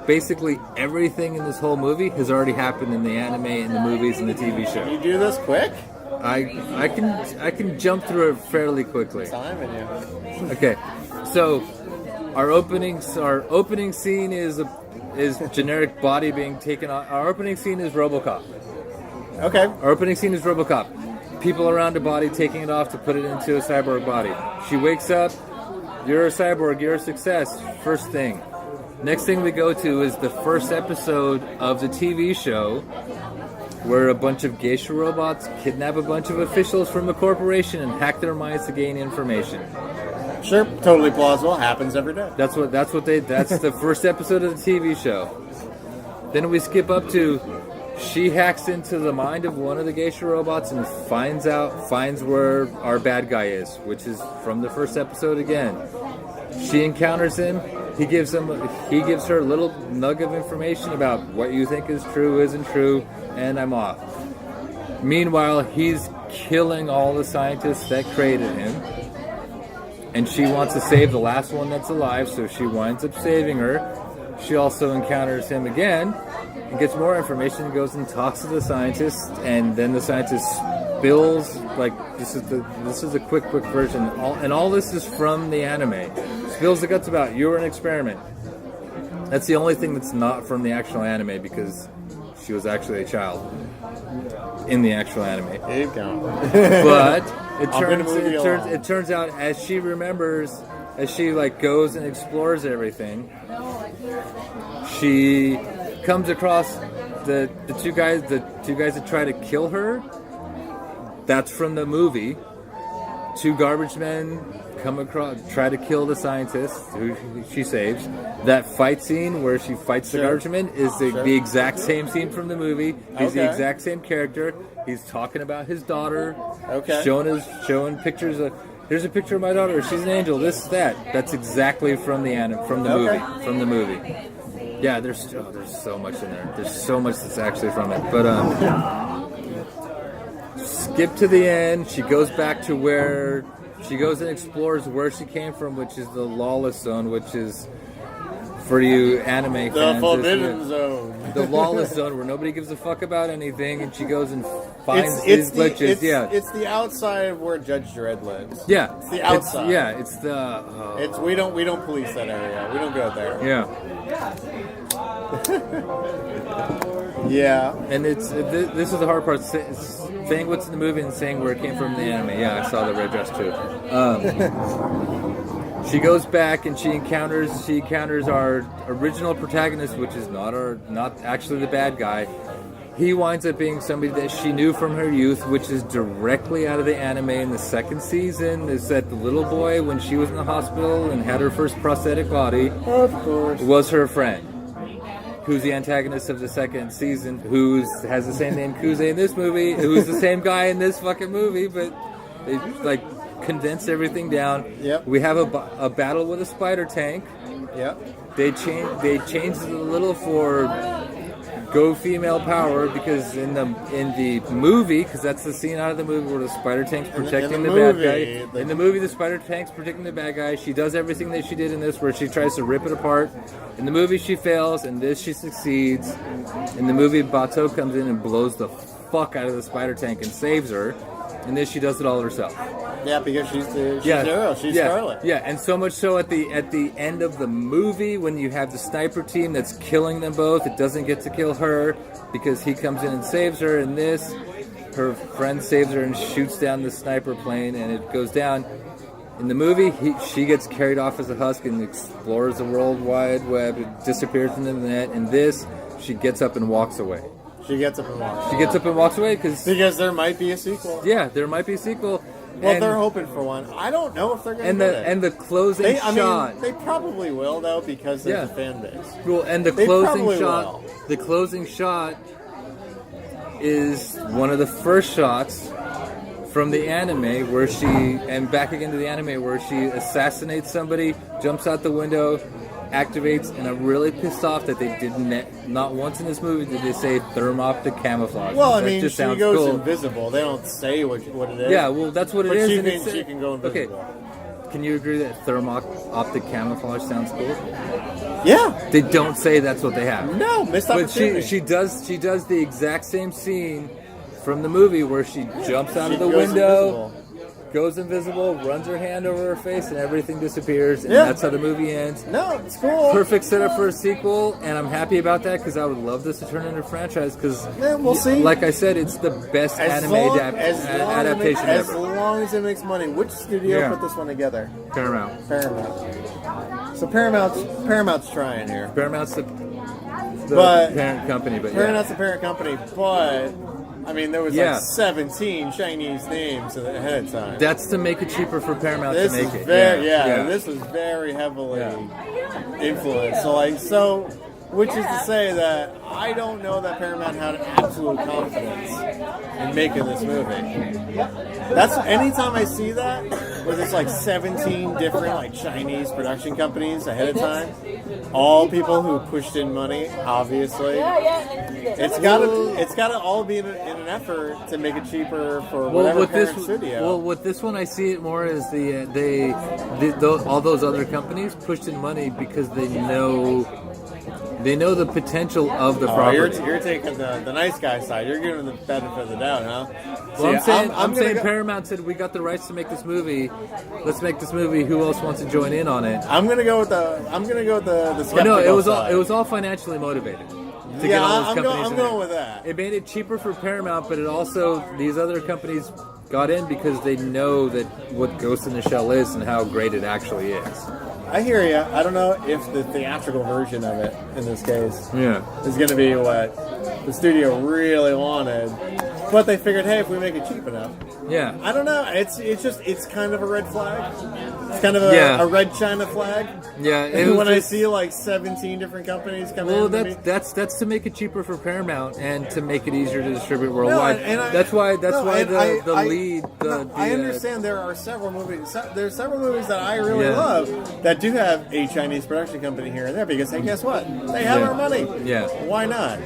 basically everything in this whole movie has already happened in the anime, and the movies, and the TV show. You do this quick? I can jump through it fairly quickly. Time in you. Okay, so our opening scene is generic body being taken off. Our opening scene is RoboCop. Okay. Our opening scene is RoboCop. People around a body taking it off to put it into a cyborg body. She wakes up. You're a cyborg. You're a success. First thing. Next thing we go to is the first episode of the TV show where a bunch of geisha robots kidnap a bunch of officials from a corporation and hack their minds to gain information. Sure, totally plausible. Happens every day. That's the first episode of the TV show. Then we skip up to she hacks into the mind of one of the geisha robots and finds where our bad guy is, which is from the first episode again. She encounters him. He gives her a little nug of information about what you think is true, isn't true, and I'm off. Meanwhile, he's killing all the scientists that created him, and she wants to save the last one that's alive, so she winds up saving her. She also encounters him again and gets more information, goes and talks to the scientist, and then the scientist spills, like, this is a quick version, all this is from the anime. Spills the guts about, you were an experiment. That's the only thing that's not from the actual anime, because she was actually a child in the actual anime. Keep going. But it turns out, as she remembers, as she like goes and explores everything, she comes across the two guys that try to kill her. That's from the movie. Two garbage men come across, try to kill the scientist who she saves. That fight scene where she fights the garbage man is the exact same scene from the movie. He's the exact same character. He's talking about his daughter. Showing pictures of. Here's a picture of my daughter. She's an angel. This, that. That's exactly from the movie. From the movie. Yeah, there's so much in there. There's so much that's actually from it. But skip to the end. She goes back to where she goes and explores where she came from, which is the lawless zone, which is, for you anime fans, the forbidden zone. The lawless zone where nobody gives a fuck about anything, and she goes and finds these glitches. It's the outside of where Judge Dredd lives. Yeah, it's the outside. It's the. It's we don't police that area. We don't go there. Yeah. Yeah. And this is the hard part: saying what's in the movie and saying where it came from in the anime. Yeah, I saw the red dress too. She goes back and she encounters our original protagonist, which is not actually the bad guy. He winds up being somebody that she knew from her youth, which is directly out of the anime in the second season. Is that the little boy, when she was in the hospital and had her first prosthetic body, of course, was her friend, who's the antagonist of the second season, who has the same name Kuze in this movie, who's the same guy in this fucking movie, but they like condensed everything down. Yep. We have a battle with a spider tank. Yep. They changed it a little for go female power, because in the movie, because that's the scene out of the movie where the spider tank's protecting the bad guy. In the movie, the spider tank's protecting the bad guy. She does everything that she did in this, where she tries to rip it apart. In the movie, she fails. In this, she succeeds. In the movie, Bato comes in and blows the fuck out of the spider tank and saves her. In this, she does it all herself. Yeah, because she's Arrow. She's Scarlet. Yeah, and so much so at the end of the movie, when you have the sniper team that's killing them both, it doesn't get to kill her because he comes in and saves her. In this, her friend saves her and shoots down the sniper plane, and it goes down. In the movie, she gets carried off as a husk and explores the World Wide Web. It disappears from the net. In this, she gets up and walks away. She gets up and walks. She gets up and walks away because there might be a sequel. Yeah, there might be a sequel. Well, they're hoping for one. I don't know if they're going to do it. And the closing shot. I mean, they probably will, though, because there's a fan base. Well, and the closing shot is one of the first shots from the anime where and back again to the anime where she assassinates somebody, jumps out the window, activates, and I'm really pissed off that they didn't, not once in this movie did they say thermoptic camouflage. Well, I mean, she goes invisible. They don't say what it is. Yeah, well, that's what it is. She means she can go invisible. Okay. Can you agree that thermoptic camouflage sounds cool? Yeah. They don't say that's what they have. No, missed opportunity. But she does the exact same scene from the movie where she jumps out of the window, goes invisible, runs her hand over her face, and everything disappears, and that's how the movie ends. No, it's cool. Perfect setup for a sequel, and I'm happy about that because I would love this to turn into a franchise because, we'll see. Like I said, it's the best anime adaptation ever. As long as it makes money. Which studio put this one together? Paramount. So Paramount's trying here. Paramount's the parent company, but Paramount's the parent company, but I mean, there was like 17 Chinese names ahead of time. That's to make it cheaper for Paramount to make it. This was very heavily influenced. So Which is to say that I don't know that Paramount had absolute confidence in making this movie. That's anytime I see that, where there's like 17 different like Chinese production companies ahead of time, all people who pushed in money, obviously. It's gotta all be in an effort to make it cheaper for whatever parent studio. Well, with this one, I see it more as all those other companies pushed in money because they know the potential of the property. You're taking the nice guy side. You're giving them the benefit of the doubt, huh? Well, I'm saying Paramount said we got the rights to make this movie. Let's make this movie. Who else wants to join in on it? I'm gonna go with the skeptical no, side. it was all financially motivated. I'm going with that. It made it cheaper for Paramount, but it also these other companies got in because they know that what Ghost in the Shell is and how great it actually is. I hear you. I don't know if the theatrical version of it, in this case, is going to be what the studio really wanted. But they figured, hey, if we make it cheap enough. Yeah. I don't know. It's kind of a red flag. It's kind of a red China flag. Yeah. When I see like 17 different companies come in. Well, that's to make it cheaper for Paramount and to make it easier to distribute worldwide. That's why the lead. I understand there are several movies. There's several movies that I really love that do have a Chinese production company here and there because, hey, guess what? They have our money. Yeah. Why not?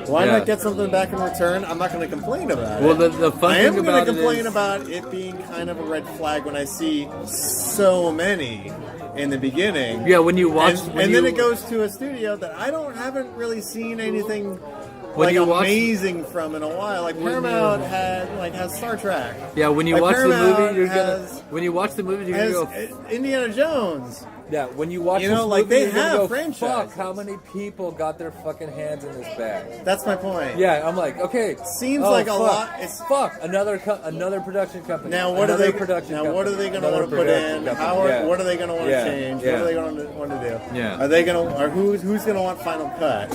Why not get something back in return? I'm not going to complain about it. Well, the fun thing about it is... I am going to complain about it being kind of a red flag when I see so many in the beginning. Yeah, when you watch... then it goes to a studio that I haven't really seen anything... amazing from in a while. Like Paramount has Star Trek. Yeah, when you watch the movie, you're gonna go Indiana Jones. Yeah, when you watch, they have franchises. Fuck, how many people got their fucking hands in this bag? That's my point. Yeah, I'm like, okay, seems like a lot. It's another production company. Now what are they going to want to put in? What are they going to want to change? What are they going to want to do? Yeah. Are they going to? Or who's going to want Final Cut?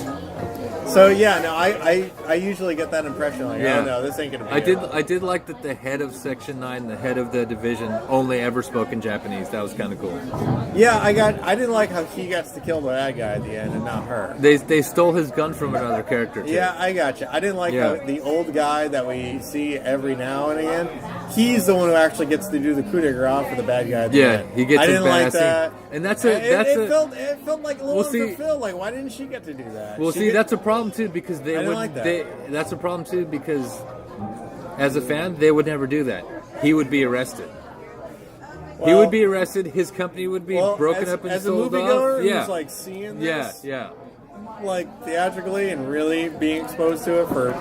So I usually get that impression. Like, oh no, this ain't gonna be. I did like that the head of Section 9, the head of the division, only ever spoke in Japanese. That was kind of cool. Yeah, I didn't like how he gets to kill the bad guy at the end and not her. They stole his gun from another character too. Yeah, I gotcha. I didn't like how the old guy that we see every now and again. He's the one who actually gets to do the coup de grace for the bad guy at the end. He gets. I didn't like that. And it felt like a little unfulfilled. Like, why didn't she get to do that? Well, that's a problem too because that's a problem too because as a fan they would never do that. He would be arrested. He would be arrested. His company would be broken up and sold off. As a moviegoer, who's like seeing this, like theatrically and really being exposed to it for,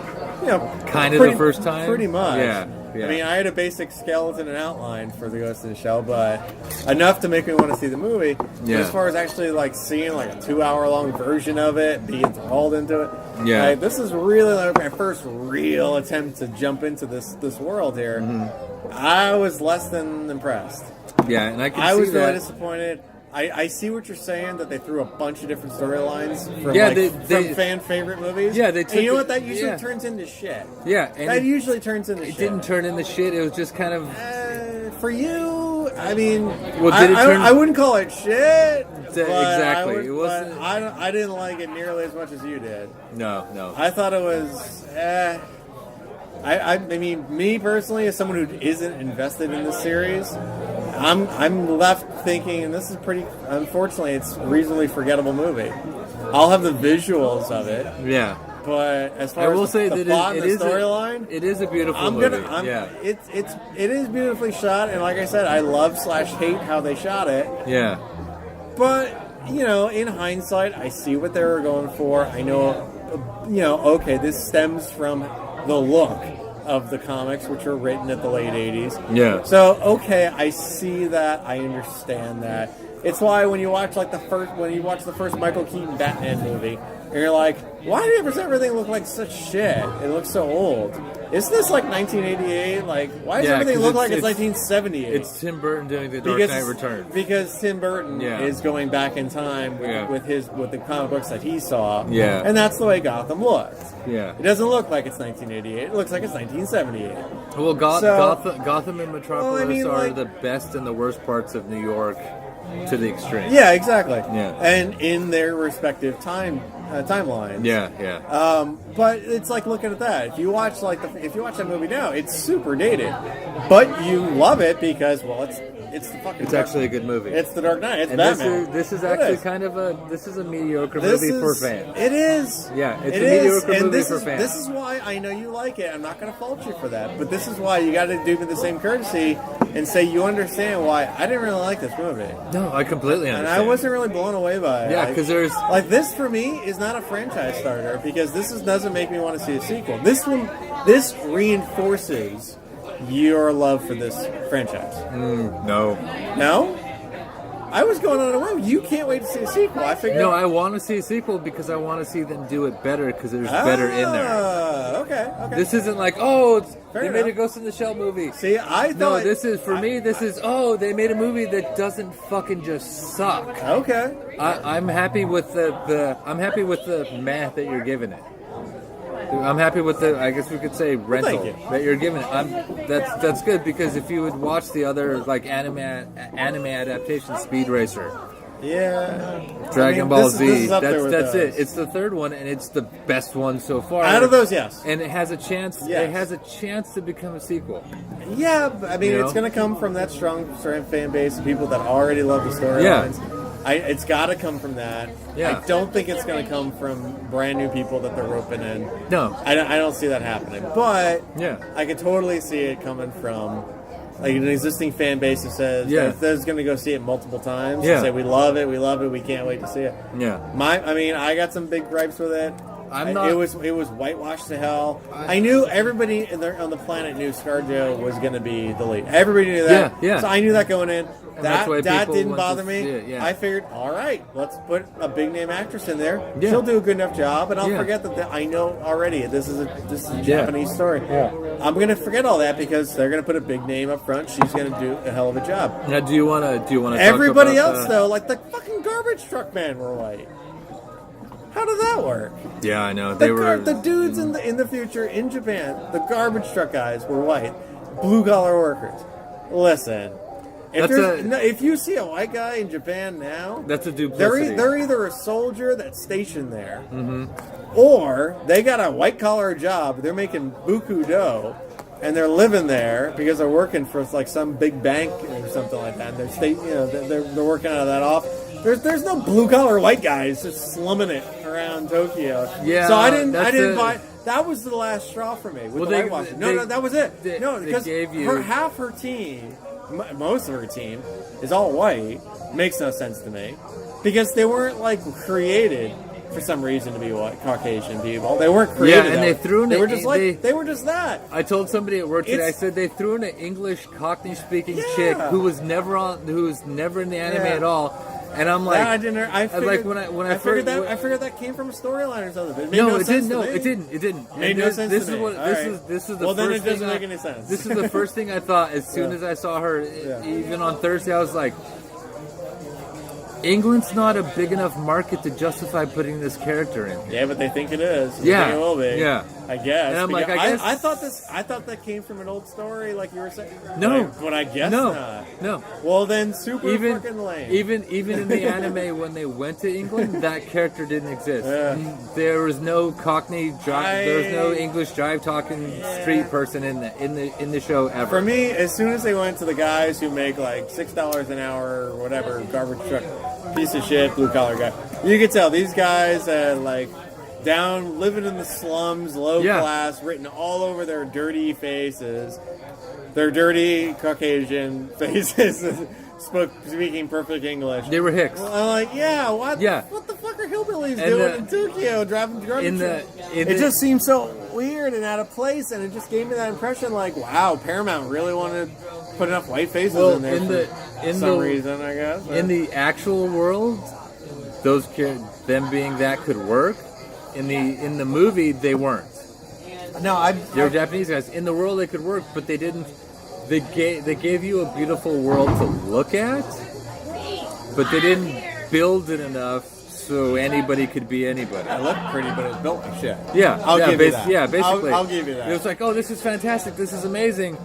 kind of the first time, pretty much. Yeah. I mean, I had a basic skeleton and outline for the Ghost in the Shell, but enough to make me want to see the movie. Yeah. But as far as actually like seeing like a 2-hour-long version of it, being enthralled into it, this is really like my first real attempt to jump into this world here. Mm-hmm. I was less than impressed. Yeah, and I was really disappointed. I see what you're saying, that they threw a bunch of different storylines from, from fan favorite movies. Yeah, they took. And you know what? That usually turns into shit. Yeah, and that usually turns into shit. It didn't turn into shit. It was just kind of for you. I mean, I wouldn't call it shit. Exactly. It wasn't. I didn't like it nearly as much as you did. No. I thought it was. I mean, me personally, as someone who isn't invested in this series, I'm left thinking, and this is unfortunately, it's a reasonably forgettable movie. I'll have the visuals of it. Yeah. But as far as the plot and the storyline, it is a beautiful movie. It is beautifully shot, and like I said, I love/hate how they shot it. Yeah. But, in hindsight, I see what they were going for. I know, okay, this stems from the look of the comics, which were written at the late 80s. Yeah. So, okay, I see that. I understand that. It's why when you watch the first Michael Keaton Batman movie, and you're like, why does everything look like such shit? It looks so old. Isn't this like 1988? Like, why does everything look like it's 1978? It's Tim Burton doing The Dark Knight Returns. Because Tim Burton is going back in time with the comic books that he saw. Yeah. And that's the way Gotham looks. Yeah. It doesn't look like it's 1988. It looks like it's 1978. Well, Gotham and Metropolis are the best and the worst parts of New York to the extreme. Yeah, exactly. Yeah. And in their respective time timelines. Yeah. But it's like looking at that. If you watch that movie now, it's super dated, but you love it because it's the fucking. It's actually a good movie. It's The Dark Knight. It's and Batman. This is actually kind of a mediocre movie for fans. It is. Yeah, it's a mediocre movie for fans. This is why I know you like it. I'm not going to fault you for that, but this is why you got to do me the same courtesy and say you understand why I didn't really like this movie. No, I completely understand. And I wasn't really blown away by it. Yeah, because there's this for me is not a franchise starter because doesn't make me want to see a sequel. This reinforces your love for this franchise. No. I was going on a whim. You can't wait to see a sequel. I figured. No, I want to see a sequel because I want to see them do it better because there's better in there. Okay. This isn't like, they made a Ghost in the Shell movie. See, I thought... No, this is, for me, they made a movie that doesn't fucking just suck. Okay. I'm happy with the math that you're giving it. I'm happy with I guess we could say rental that you're giving it. That's good because if you would watch the other like anime adaptation, Speed Racer, Dragon Ball Z, that's it. It's the third one and it's the best one so far. Out of those, yes. And it has a chance. Yes. It has a chance to become a sequel. Yeah, I mean it's going to come from that strong fan base of people that already love the storylines. Yeah. It's got to come from that. Yeah. I don't think it's going to come from brand new people that they're roping in. No. I don't see that happening. But yeah, I could totally see it coming from like an existing fan base that says that's going to go see it multiple times. Yeah. And say we love it, we can't wait to see it. Yeah. I got some big gripes with it. It was whitewashed to hell. I knew everybody on the planet knew ScarJo was going to be the lead. Everybody knew that. Yeah. So I knew that going in. That didn't bother me. It, I figured, all right, let's put a big name actress in there. Yeah. She'll do a good enough job, and I'll forget that I know already. This is a Japanese story. Yeah. I'm going to forget all that because they're going to put a big name up front. She's going to do a hell of a job. Now, do you want to? Everybody else though, like the fucking garbage truck man, were white. How did that work? Yeah, I know. The dudes in the future in Japan, the garbage truck guys were white, blue collar workers. Listen, if you see a white guy in Japan now, that's a duplicity. They're either a soldier that's stationed there, or they got a white collar job. They're making buku dough, and they're living there because they're working for like some big bank or something like that. And they're working out of that office. There's no blue collar white guys just slumming it around Tokyo. Yeah. So I didn't buy. That was the last straw for me with the whitewashing. No, that was it. Because half her team, most of her team, is all white. Makes no sense to me because they weren't like created for some reason to be white Caucasian people. They weren't created. Yeah, and they threw in. They were just they were just that. I told somebody at work today. I said they threw in an English Cockney speaking chick who was never in the anime at all. And I'm like, I figured, I figured that came from a storyline or something. It didn't. It made no sense to me. This is the first thing. Then it doesn't make any sense. This is the first thing I thought as soon as I saw her. Even on Thursday, I was like, England's not a big enough market to justify putting this character in. Yeah, but they think it is. Yeah, it will be. Yeah, I guess. And I'm like, I guess. I thought that came from an old story, like you were saying. No, but I guess not. No. Well, then, fucking lame. Even in the anime when they went to England, that character didn't exist. There was no Cockney there was no English drive talking street person in the show ever. For me, as soon as they went to the guys who make like $6 an hour or whatever, garbage truck piece of shit, blue collar guy, you could tell these guys like down living in the slums, low class, written all over their dirty faces, their dirty Caucasian faces, speaking perfect English. They were hicks. Well, I'm like, what the fuck are hillbillies doing in Tokyo driving garbage trucks? It just seemed so weird and out of place, and it just gave me that impression like, wow, Paramount really wanted to put enough white faces in there for some reason, I guess. In the actual world, them being that could work. In the movie, they weren't. No, they were Japanese guys. In the world, they could work, but they didn't. They gave you a beautiful world to look at, but they didn't build it enough so anybody could be anybody. It looked pretty, but it's built like shit. Yeah, I'll give you that. Yeah, basically. I'll give you that. It was like, oh, this is fantastic. This is amazing.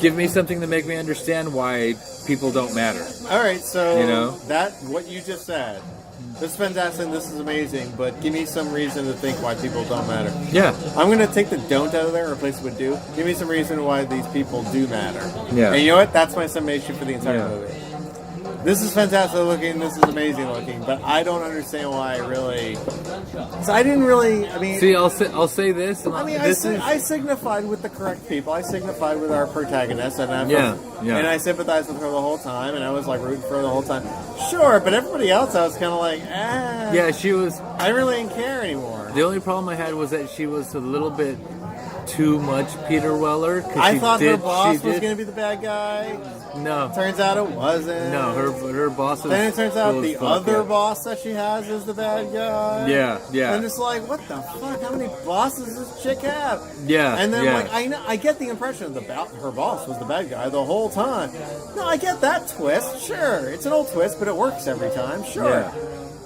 Give me something to make me understand why people don't matter. All right, so You know? that what you just said. This is fantastic. This is amazing. But give me some reason to think why people don't matter. Yeah. I'm going to take the don't out of there and replace it with do. Give me some reason why these people do matter. Yeah. And you know what? That's my summation for the entire Yeah. movie. This is fantastic looking. This is amazing looking. But I don't understand why I really. So I didn't really. I mean. See, I'll say this. I mean, I signified with the correct people. I signified with our protagonist, and Yeah. and I sympathized with her the whole time, and I was like rooting for her the whole time. Sure, but everybody else, I was kind of like, Yeah, she was. I really didn't care anymore. The only problem I had was that she was a little bit too much Peter Weller. I thought her boss was going to be the bad guy. No. Turns out it wasn't. No, her boss is. Then it turns out cool as the fuck, other yeah. boss that she has is the bad guy. Yeah. And it's like, what the fuck? How many bosses does this chick have? Yeah, And then yeah. like I get the impression that her boss was the bad guy the whole time. No, I get that twist. Sure, it's an old twist, but it works every time. Sure. Yeah.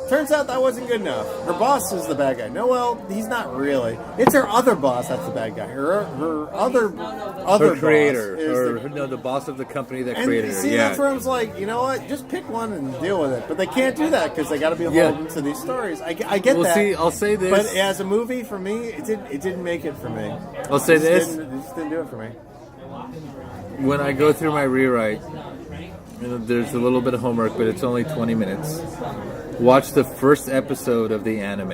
Turns out that wasn't good enough. Her boss is the bad guy. No, well, he's not really. It's her other boss that's the bad guy. Her other Her creator, boss is the boss of the company that and created her. see, Yeah. that's where I was like, you know what? Just pick one and deal with it. But they can't do that because they got to be Yeah. beholden to these stories. I get Well, that. see, I'll say this. But as a movie, for me, it didn't make it for me. I'll say It this. just didn't do it for me. When I go through my rewrite, there's a little bit of homework, but it's only 20 minutes. Watch the first episode of the anime.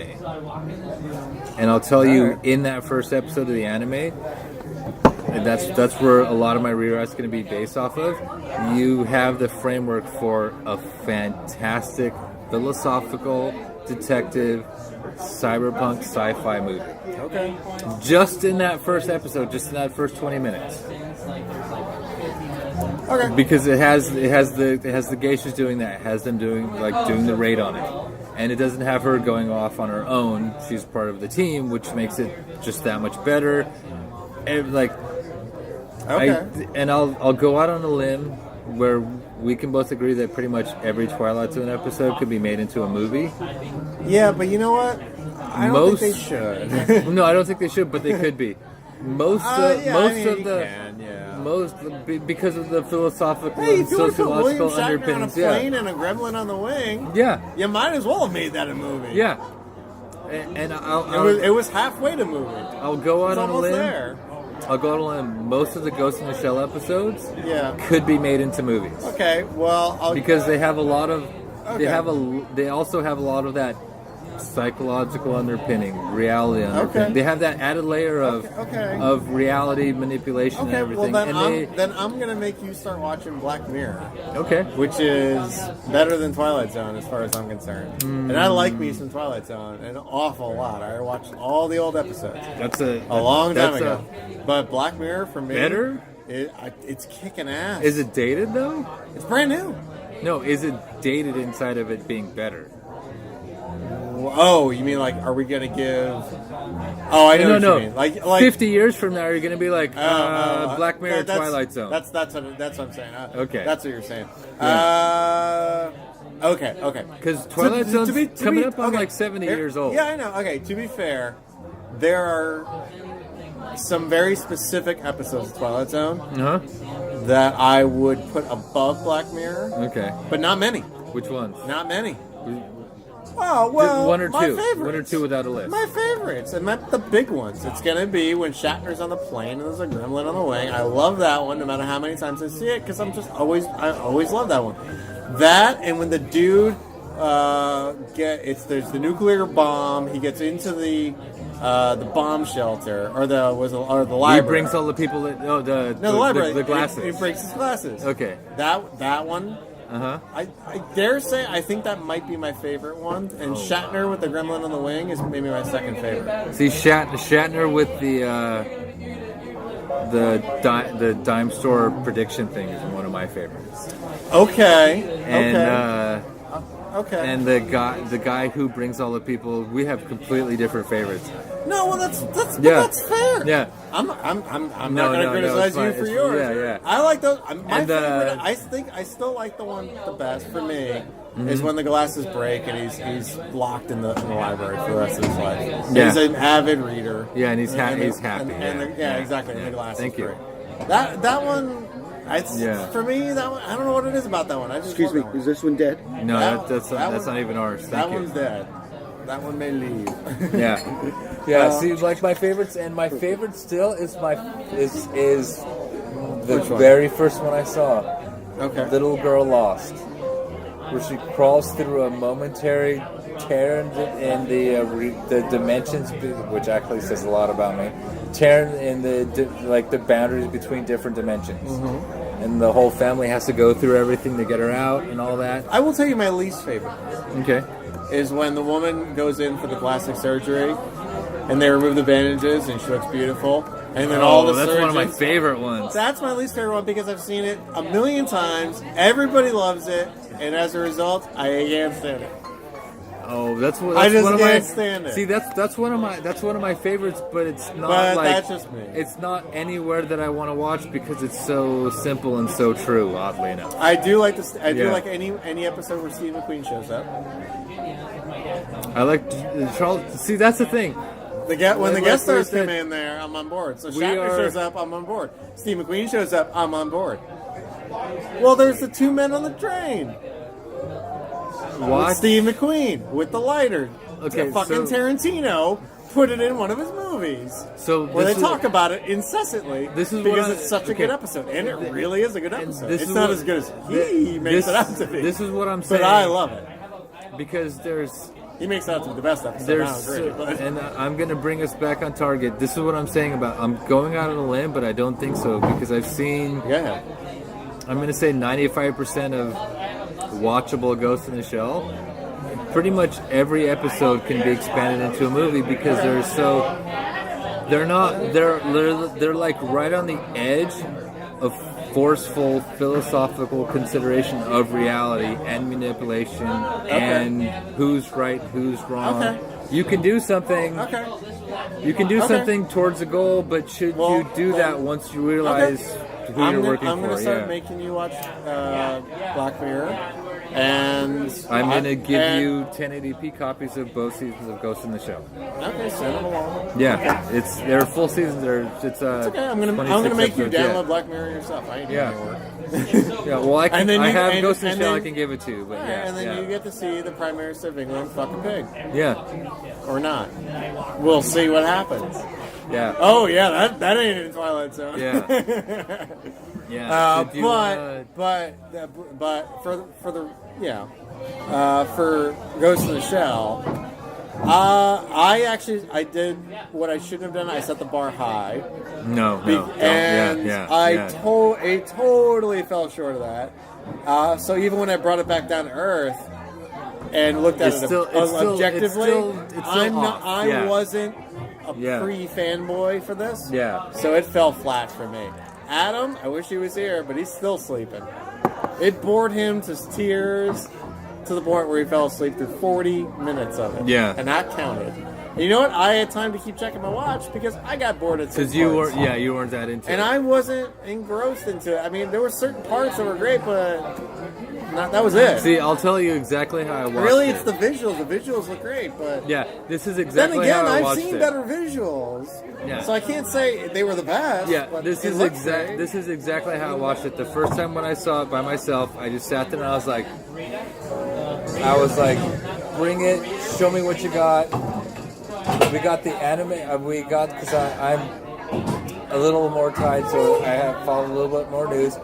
And I'll tell you, in that first episode of the anime, and that's where a lot of my rewrite's going to be based off of, you have the framework for a fantastic philosophical detective cyberpunk sci-fi movie. Okay. Just in that first episode, just in that first 20 minutes. Okay. Because it has the geishas doing that. It has them doing the raid on it, and it doesn't have her going off on her own. She's part of the team, which makes it just that much better. And, Okay. I'll go out on a limb where we can both agree that pretty much every Twilight Zone episode could be made into a movie. Yeah, but you know what? I don't think they should. No, I don't think they should, but they could be. Most because of the philosophical Hey, and if you want to put William sociological Shatner on a underpinnings. plane and a gremlin on the wing, Yeah. you might as well have made that a movie. Yeah. And It was halfway to movie. I'll go out It's on a almost limb. there. I'll go out on a limb. Most of the Ghost in the Shell episodes Yeah. could be made into movies Okay, well, because they have a lot of Okay. they also have a lot of that psychological underpinning, reality underpinning. Okay. They have that added layer of Okay. of reality manipulation and Okay, everything. well and then I'm gonna make you start watching Black Mirror, okay. which is better than Twilight Zone as far as I'm concerned. And I like me some Twilight Zone an awful lot. I watched all the old episodes That's a long time that's ago. But Black Mirror for me, Better? It's kicking ass. Is it dated though? It's brand new. No, is it dated inside of it being better? Oh, you mean like, are we gonna give? Oh, I know what you mean. Like 50 years from now, you're gonna be like Black Mirror, Twilight Zone. That's what I'm saying. Okay. That's what you're saying. Yeah. Okay. Because Twilight Zone's coming up on like 70 years old. Yeah, I know. Okay, to be fair, there are some very specific episodes of Twilight Zone Uh huh. that I would put above Black Mirror, Okay. but not many. Which ones? Not many. Oh, well, One or my two. favorites. One or two without a list. My favorites, and the big ones. It's gonna be when Shatner's on the plane and there's a gremlin on the wing. I love that one, no matter how many times I see it, because I always love that one. That and when the dude there's the nuclear bomb. He gets into the bomb shelter or the library. He brings all the people that the library. the glasses. He breaks his glasses. Okay. That one. Uh-huh. I dare say I think that might be my favorite one, and Shatner with the gremlin on the wing is maybe my second favorite. See, Shatner with the dime store prediction thing is one of my favorites. Okay. And Okay. and the guy who brings all the people, we have completely different favorites. No, well that's Yeah. that's fair. Yeah. I'm No, not going to no, criticize it's you fine. for It's- yours. yeah. I like those. My And, favorite. I think I still like the one the best for me is when the glasses break and he's locked in the library for the rest of his life. Yeah. He's an avid reader. Yeah, and he's happy. And Yeah. exactly. And the glasses Thank you. break. That one For me, that one, I don't know what it is about that one. I just Excuse me, is this one dead? No, that's not even ours. That Thank you. one's dead. That one may leave. Yeah. See, like my favorites, and my favorite still is the very first one I saw. Okay. Little Girl Lost, where she crawls through a momentary tear in the dimensions, which actually says a lot about me. Tear in the boundaries between different dimensions, and the whole family has to go through everything to get her out and all that. I will tell you my least favorite. Okay. Is when the woman goes in for the plastic surgery, and they remove the bandages, and she looks beautiful. And then all the that's surgeons, one of my favorite ones. That's my least favorite one because I've seen it a million times. Everybody loves it, and as a result, I can't stand it. Oh, that's I just one of can't my. stand it. See, that's one of my favorites, but it's not But like that's just me. It's not anywhere that I want to watch because it's so simple and so true. Oddly enough, I do like this. I do like any episode where Steve McQueen shows up. I like Charles. See, that's the thing. When the guest stars come in there, I'm on board. So Shatner shows up, I'm on board. Steve McQueen shows up, I'm on board. Well, there's the two men on the train. What? With Steve McQueen with the lighter. Okay, fucking Tarantino put it in one of his movies. So where they talk about it incessantly because it's such a good episode, and it really is a good episode. It's not as good as he makes it out to be. This is what I'm saying. But I love it because he makes it out to be the best episode. And I'm going to bring us back on target. This is what I'm saying about. I'm going out on a limb, but I don't think so because I've seen. Yeah. I'm going to say 95% of watchable Ghost in the Shell. Pretty much every episode can be expanded into a movie because they're like right on the edge of forceful philosophical consideration of reality and manipulation and who's right, who's wrong. Okay. You can do something. Okay. You can do something towards a goal, but should you do that once you realize who you're working for? I'm going to start making you watch Black Mirror. And I'm going to give you 1080p copies of both seasons of Ghost in the Shell. Okay, send them along. Yeah, they're full seasons. It's okay. I'm gonna make you download Black Mirror yourself. I ain't doing any work. Yeah, well, I have Ghost in the Shell I can give it to, but and then you get to see the Prime Minister of England fuck a pig. Yeah. Or not. We'll see what happens. Yeah. Oh yeah, that ain't in Twilight Zone. Yeah. Yeah. But for Ghost in the Shell, I did what I shouldn't have done. I set the bar high. No. It totally fell short of that. So even when I brought it back down to earth and looked at it objectively, I wasn't a pre-fanboy for this. Yeah. So it fell flat for me. Adam, I wish he was here, but he's still sleeping. It bored him to tears to the point where he fell asleep through 40 minutes of it. Yeah. And that counted. And you know what? I had time to keep checking my watch because I got bored at some parts. Because you weren't that into it. And I wasn't engrossed into it. I mean, there were certain parts that were great, but that was it. See, I'll tell you exactly how I watched it. Really, it's the visuals. The visuals look great, but... Yeah, this is exactly how I watched it. I've seen better visuals. Yeah. So I can't say they were the best. Yeah, but this is exactly how I watched it. The first time when I saw it by myself, I just sat there and I was like, bring it, show me what you got. We got the anime, because I'm a little more tied, so I have followed a little bit more news.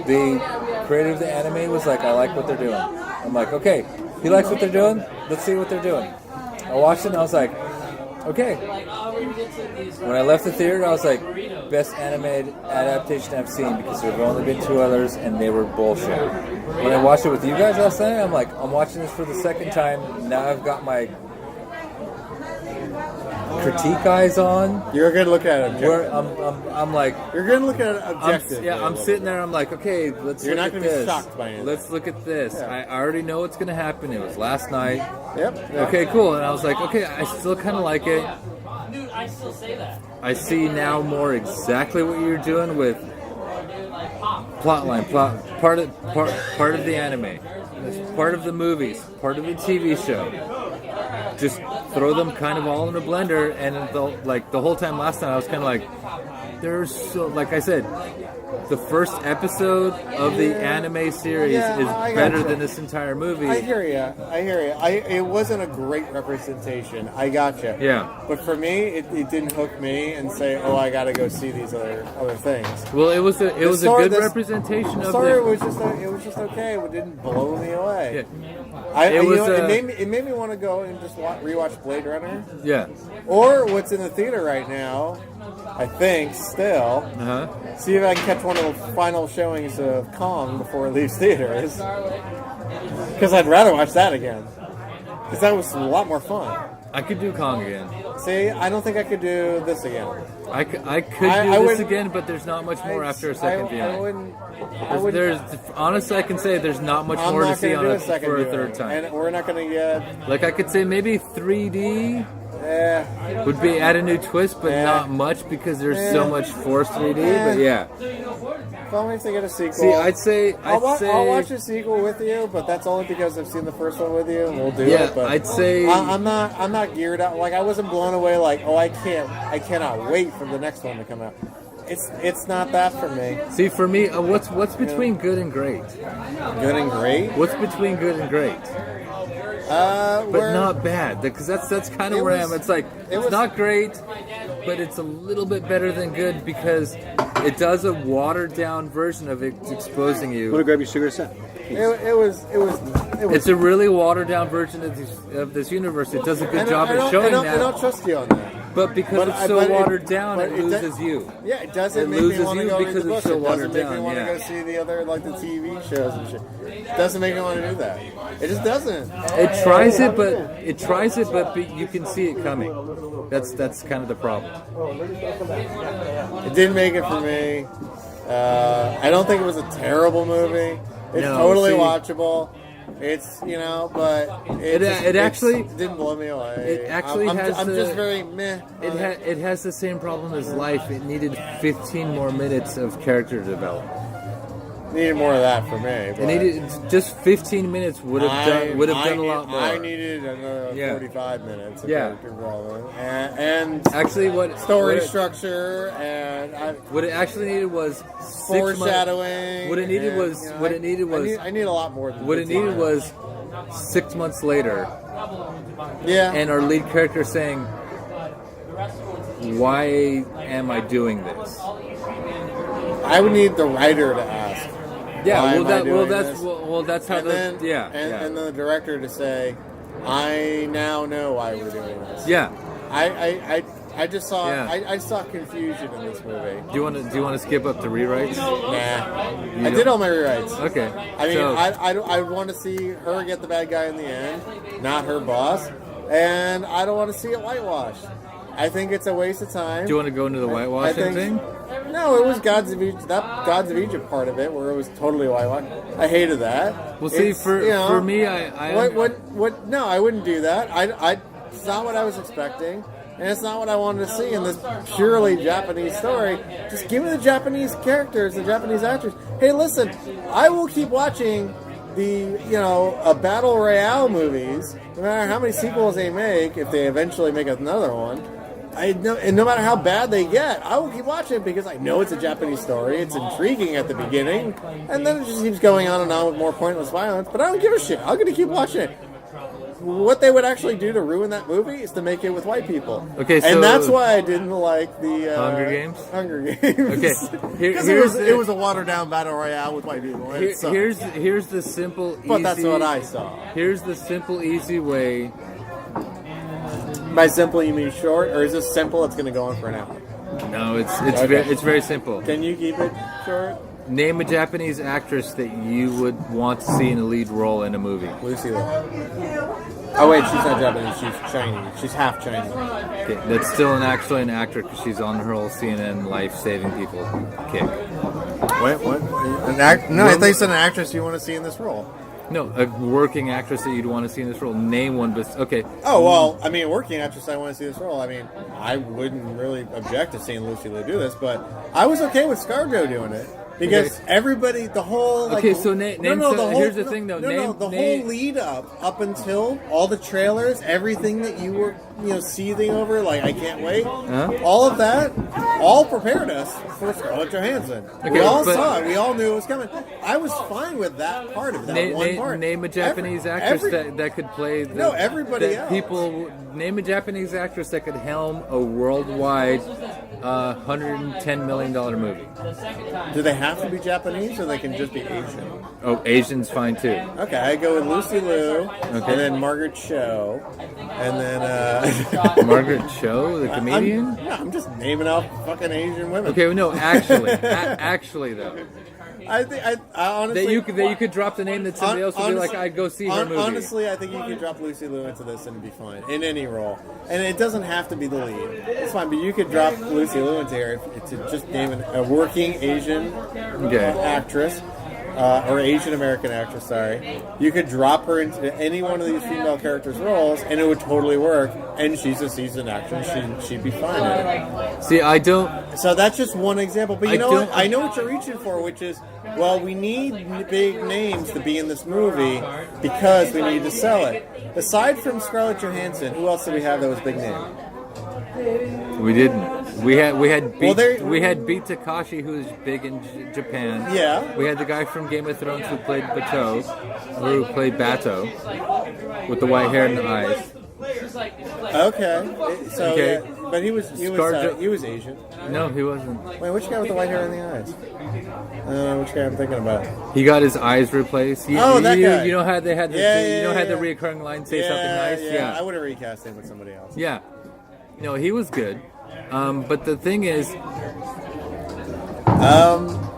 The creator of the anime was like, I like what they're doing. I'm like, okay, he likes what they're doing, let's see what they're doing. I watched it and I was like, okay. When I left the theater, I was like, best animated adaptation I've seen because there have only been 2 others and they were bullshit. When I watched it with you guys last night, I'm like, I'm watching this for the second time. Now I've got my critique eyes on. You're gonna look at it. Where I'm like, you're gonna look at it objectively. I'm sitting there. I'm like, okay, let's. You're look not at gonna this. be shocked by it. Let's look at this. Yeah. I already know what's gonna happen. It was last night. Yep. Okay, cool. And I was like, okay, I still kind of like it. Dude, I still say that. I see now more exactly what you're doing with plotline, part of the anime, part of the movies, part of the TV show. Just throw them kind of all in a blender, and the whole time last night I was kind of like, there's so, like I said, the first episode of the anime series is better than this entire movie. I hear you. It wasn't a great representation. I gotcha. Yeah. But for me, it didn't hook me and say, "Oh, I got to go see these other things." Well, it was a good representation of the story. It was just okay. It didn't blow me away. Yeah. It made me want to go and just rewatch Blade Runner. Yeah. Or what's in the theater right now, I think, still. See if I can catch one of the final showings of Kong before it leaves theaters. Because I'd rather watch that again. Because that was a lot more fun. I could do Kong again. See, I don't think I could do this again. I could do this again, but there's not much more after a second viewing. Honestly, I can say there's not much more to see for a third time. And we're not going to get... Like, I could say maybe 3D would be add a new twist, but not much because there's so much forced 3D, but yeah. Call me to get a sequel. See, I'll watch a sequel with you, but that's only because I've seen the first one with you, and we'll do it. But I'd say I'm not geared out. Like, I wasn't blown away. Like, oh, I cannot wait for the next one to come out. It's not that for me. See, for me, what's between good and great? Good and great. What's between good and great? But not bad, because that's kind of where I am. It's like it's not great, but it's a little bit better than good because it does a watered down version of it exposing you. Want to grab your cigarette set? It was. It's a really watered down version of this universe. It does a good job at showing that. I don't trust you on that. But because it's so watered down, it loses you. Yeah, it doesn't make me want to go read the book. It doesn't make me want to go see the other, like the TV shows and shit. It doesn't make me want to do that. It just doesn't. It tries it, but you can see it coming. That's kind of the problem. It didn't make it for me. I don't think it was a terrible movie. It's totally watchable. It's but it actually didn't blow me away. It actually I'm just very meh. It has the same problem as Life. It needed 15 more minutes of character development. Needed more of that for me. It needed just 15 minutes would have done a lot more. I needed another 45 minutes of character development and actually what story structure and what it actually needed was foreshadowing. What it needed was I need a lot more than what it needed was 6 months later. Yeah. And our lead character saying, "Why am I doing this?" I would need the writer to ask. Yeah, that's how and then the director to say, "I now know why we're doing this." Yeah, I just saw I saw confusion in this movie. Do you want to skip up to rewrites? Nah, I did all my rewrites. Okay, I mean, I want to see her get the bad guy in the end, not her boss, and I don't want to see it whitewashed. I think it's a waste of time. Do you want to go into the whitewashing thing? No, it was Gods of Egypt. That Gods of Egypt part of it, where it was totally whitewashed. I hated that. Well, see, for me, No, I wouldn't do that. It's not what I was expecting, and it's not what I wanted to see in this purely Japanese story. Just give me the Japanese characters, the Japanese actors. Hey, listen, I will keep watching the battle royale movies, no matter how many sequels they make. If they eventually make another one. And no matter how bad they get, I will keep watching it because I know it's a Japanese story. It's intriguing at the beginning, and then it just keeps going on and on with more pointless violence. But I don't give a shit. I'm going to keep watching it. What they would actually do to ruin that movie is to make it with white people. Okay, so and that's why I didn't like the Hunger Games. Hunger Games. Okay, because it was a watered down battle royale with white people. Here's the simple. But that's what I saw. Here's the simple, easy way. By simple, you mean short, or is this simple? It's going to go on for an hour. No, it's very simple. Can you keep it short? Name a Japanese actress that you would want to see in a lead role in a movie. Lucy Liu. Oh wait, she's not Japanese. She's Chinese. She's half Chinese. Okay, that's still actually an actor because she's on her whole CNN life saving people kick. Wait, what? No, I thought you said an actress you want to see in this role. No, a working actress that you'd want to see in this role. Name one, but okay. Oh, well, I mean, a working actress I want to see in this role. I mean, I wouldn't really object to seeing Lucy Liu do this, but I was okay with ScarJo doing it. Because everybody, the whole like, so here's the thing though. The whole lead up until all the trailers, everything that you were seething over, like I can't wait. All of that, all prepared us for Scarlett Johansson. We all saw it. We all knew it was coming. I was fine with that part of that one part. Name a Japanese actress that could play. Everybody else. Name a Japanese actress that could helm a worldwide $110 million movie. Do they have to be Japanese, or they can just be Asian? Oh, Asian's fine too. Okay, I go with Lucy Liu, and then Margaret Cho, and then Margaret Cho, the comedian. I'm just naming off fucking Asian women. Okay, well, no, actually though. I honestly that you could drop the name that somebody else would be like, I'd go see her movie. Honestly, I think you could drop Lucy Liu into this and it'd be fine in any role, and it doesn't have to be the lead. It's fine, but you could drop Lucy Liu into here to just name a working Asian actress. Or Asian American actress, sorry. You could drop her into any one of these female characters' roles, and it would totally work. And she's a seasoned actress; she'd be fine at it. See, I don't. So that's just one example. But you know what? I know what you're reaching for, which is, well, we need big names to be in this movie because we need to sell it. Aside from Scarlett Johansson, who else did we have that was big name? We didn't. We had Beat Takashi, who's big in Japan. Yeah. We had the guy from Game of Thrones who played Bato, with the white hair and the eyes. Okay. So, okay. But he was Asian. No, he wasn't. Wait, which guy with the white hair and the eyes? Which guy I'm thinking about? He got his eyes replaced. That guy. You know how they had had the recurring line, say something nice? Yeah. I would have recast him with somebody else. Yeah. No, he was good. But the thing is,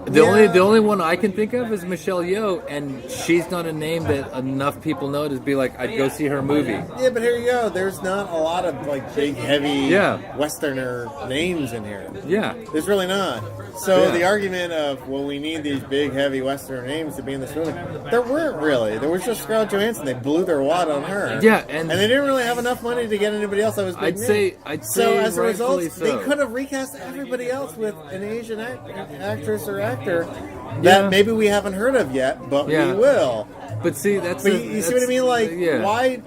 the only one I can think of is Michelle Yeoh, and she's not a name that enough people know to be like, I'd go see her movie. Yeah, but here you go. There's not a lot of like big, heavy Westerner names in here. Yeah, there's really not. So the argument of, well, we need these big, heavy Westerner names to be in this movie, there weren't really. There was just Scarlett Johansson. They blew their wad on her. Yeah, and they didn't really have enough money to get anybody else that was big. I'd say so as a result, so. They could have recast everybody else with an Asian actress or actor that maybe we haven't heard of yet, but we will. But see, you see what I mean? Like, why?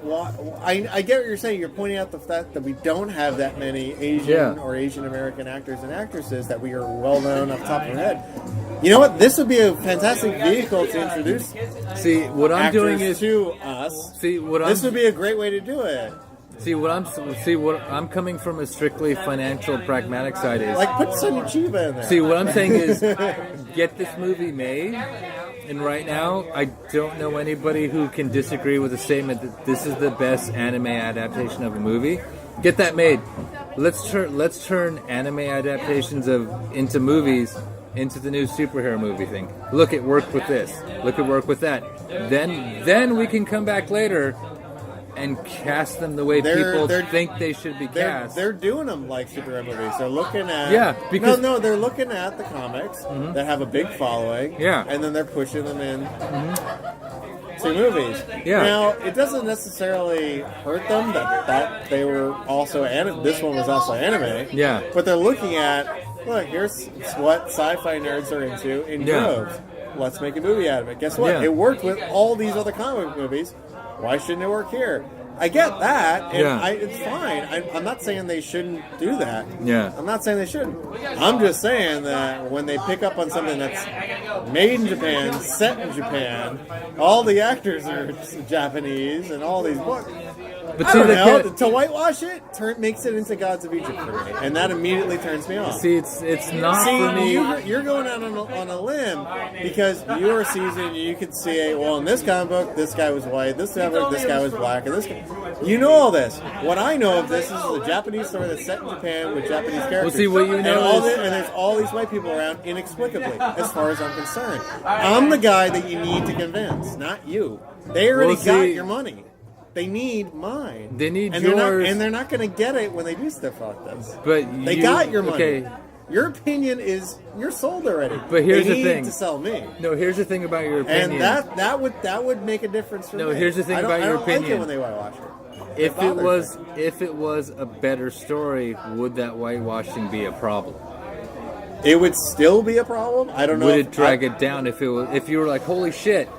I get what you're saying. You're pointing out the fact that we don't have that many Asian or Asian American actors and actresses that we are well known off the top of our head. You know what? This would be a fantastic vehicle to introduce. See, what I'm doing is to us. This would be a great way to do it. What I'm coming from a strictly financial, pragmatic side is like put Sonny Chiba in there. See, what I'm saying is get this movie made. And right now, I don't know anybody who can disagree with the statement that this is the best anime adaptation of a movie. Get that made. Let's turn anime adaptations into movies into the new superhero movie thing. Look, it worked with this. Look, it worked with that. Then we can come back later and cast them the way people think they should be cast. They're doing them like superhero movies. They're looking at they're looking at the comics that have a big following. Yeah, and then they're pushing them in to movies. Yeah. Now it doesn't necessarily hurt them that they were also this one was also anime. Yeah, but they're looking at here's what sci-fi nerds are into in droves. Let's make a movie out of it. Guess what? It worked with all these other comic movies. Why shouldn't it work here? I get that, and it's fine. I'm not saying they shouldn't do that. Yeah. I'm not saying they shouldn't. I'm just saying that when they pick up on something that's made in Japan, set in Japan, all the actors are Japanese, and all these books. But I don't know. To whitewash it makes it into Gods of Egypt for me, and that immediately turns me off. See, it's not for me. You're going out on a limb because you're seasoned. You could see, well, in this comic book, this guy was white. This comic book, this guy was black, and this guy. You know all this. What I know of this is a Japanese story that's set in Japan with Japanese characters. Well, see, what you know and there's all these white people around inexplicably, as far as I'm concerned. I'm the guy that you need to convince, not you. They already got your money. They need mine. They need yours. They're not going to get it when they do stuff like this. But they got your money. Okay. Your opinion is you're sold already. But here's the thing. To sell me. No, here's the thing about your opinion. And that would make a difference for me. No, here's the thing about your opinion. I don't like it when they whitewash it. If it was a better story, would that whitewashing be a problem? it would still be a problem. I don't know. Would it drag it down if you were like, holy shit?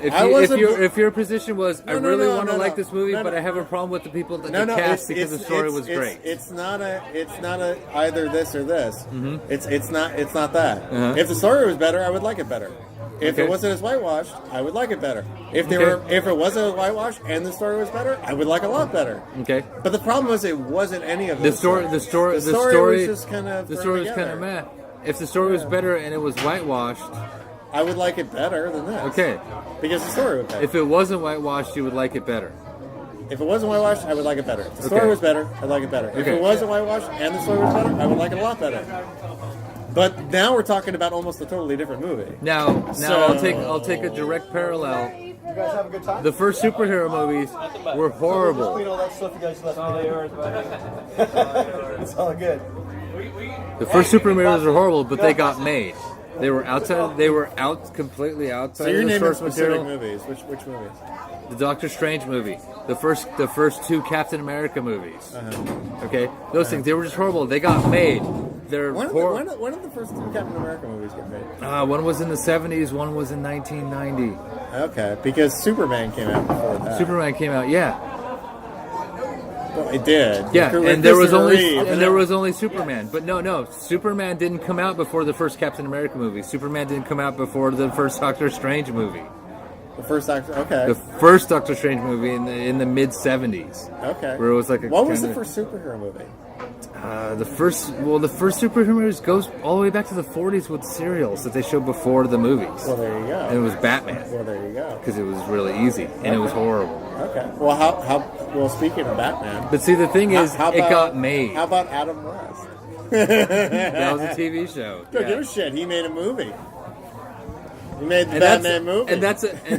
If your position was, I really want to like this movie, but I have a problem with the people that they cast because the story was great. It's not a either this or this. Mm-hmm. It's not that. Uh-huh. If the story was better, I would like it better. If it wasn't as whitewashed, I would like it better. If it wasn't as whitewashed and the story was better, I would like it a lot better. Okay. But the problem was it wasn't any of the story was just kind of meh. If the story was better and it was whitewashed, I would like it better than this. Okay. Because the story was better. If it wasn't whitewashed, you would like it better. If it wasn't whitewashed, I would like it better. If the story was better, I'd like it better. If it wasn't whitewashed and the story was better, I would like it a lot better. But now we're talking about almost a totally different movie. Now I'll take a direct parallel. You guys have a good time? The first superhero movies were horrible. Clean all that stuff you guys left me there. It's all good. The first superhero movies were horrible, but they got made. They were completely outside So you're of the naming source specific material. movies. Which movies? The Doctor Strange movie, the first two Captain America movies. Uh-huh. Okay, those things, they were just horrible. They got made. They're When did the first two Captain America movies get made? one was in the 70s, one was in 1990. Okay, because Superman came out before that. Superman came out, yeah. Well, it did. Yeah, With and there was Christopher Reeve, only Superman. But no, Superman didn't come out before the first Captain America movie. Superman didn't come out before the first Doctor Strange movie. The first Doctor. Okay. The first Doctor Strange movie in the mid 70s. Okay. Where it was like what was the first superhero movie? The first superhero movies goes all the way back to the 40s with serials that they showed before the movies. Well, there you go. And it was Batman. Well, there you go. Because it was really easy and it was horrible. Okay. Well, well, speaking of Batman. But see, the thing is, it got made. How about Adam West? That was a TV show. Don't give a shit. He made a movie. He made the Batman movie. And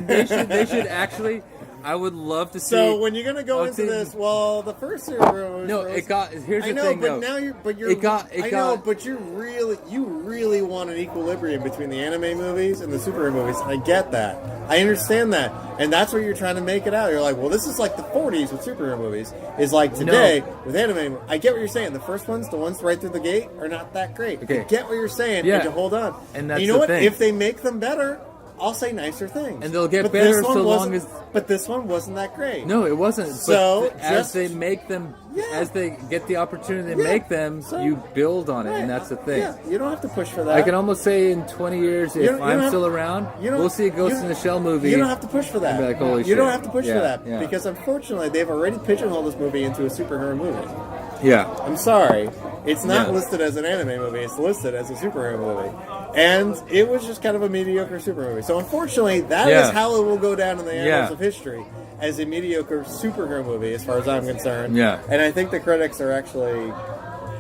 they should actually. I would love to see. So when you're gonna go into this, well, the first superhero was no, it got. Here's the I know, thing, but though. now you're. It got. I know, but you really want an equilibrium between the anime movies and the superhero movies. And I get that. I understand that, and that's where you're trying to make it out. You're like, well, this is like the 40s with superhero movies. Is like today with anime. I get what you're saying. The first ones, the ones right through the gate, are not that great. Okay. I get what you're saying. Yeah. And to hold on. And that's you know the what? thing. If they make them better, I'll say nicer things. And they'll get better so long as. But this one wasn't that great. No, it wasn't. So but as they make them, as they get the opportunity to make them, you build on it, and that's the thing. Yeah, you don't have to push for that. I can almost say in 20 years, if I'm still around, we'll see a Ghost in the Shell movie. You don't have to push for that. And be like, holy shit. You don't have to push for that because unfortunately they've already pigeonholed this movie into a superhero movie. Yeah. I'm sorry. It's not listed as an anime movie. It's listed as a superhero movie. And it was just kind of a mediocre superhero movie. So unfortunately, that is how it will go down in the annals of history, as a mediocre superhero movie, as far as I'm concerned. Yeah. And I think the critics are actually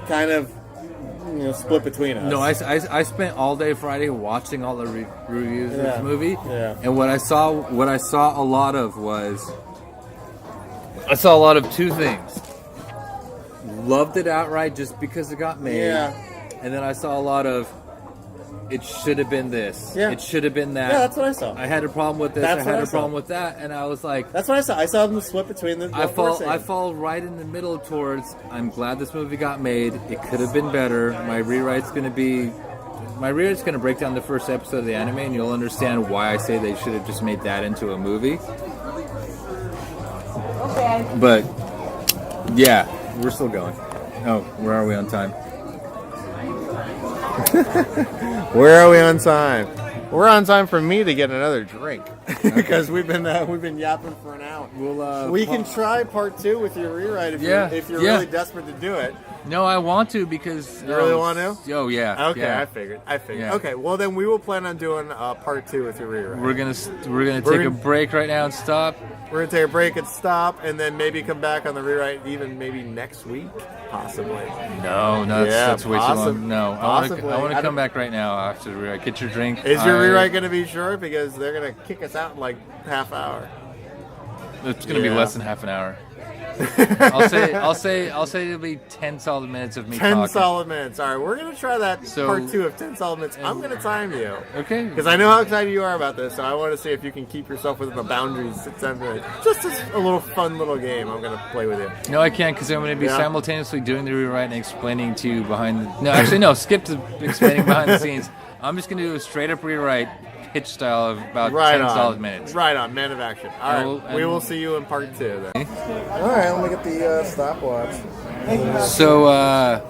kind of split between us. No, I spent all day Friday watching all the reviews of this movie. Yeah. And what I saw a lot of was two things. Loved it outright just because it got made. Yeah. And then I saw a lot of it should have been this. Yeah. It should have been that. Yeah, that's what I saw. I had a problem with this. That's I had what I a problem saw. with that, and I was like, that's what I saw. I saw them split between the. I fall right in the middle towards. I'm glad this movie got made. It could have been better. My rewrite's going to break down the first episode of the anime, and you'll understand why I say they should have just made that into a movie. Okay. But yeah, we're still going. Oh, where are we on time? Where are we on time? We're on time for me to get another drink because we've been yapping for an hour. We can try part 2 with your rewrite if you're really desperate to do it. No, I want to because you really want to. Oh yeah. Okay, yeah. I figured. Yeah. Okay, well then we will plan on doing part 2 with your rewrite. We're gonna take a break right now and stop. We're gonna take a break and stop, and then maybe come back on the rewrite even maybe next week, possibly. No, that's way too long. No, I want to come back right now after the rewrite. Get your drink. Is your rewrite gonna be short because they're gonna kick us out in like half hour? It's gonna be less than half an hour. I'll say it'll be 10 solid minutes of me 10 talking. solid minutes. All right, we're going to try that So- part 2 of 10 solid minutes. I'm going to time you. Okay. Because I know how excited you are about this, so I want to see if you can keep yourself within the boundaries of 10 minutes. Just as a little fun little game I'm going to play with you. No, I can't because I'm going to be Yeah. simultaneously doing the rewrite and explaining to you behind the... No, actually, no. Skip to explaining behind the scenes. I'm just going to do a straight-up rewrite, pitch style of about 10 solid minutes. Right on, man of action. All right, And we will see you in part 2 then. All right, let me get the stopwatch. So,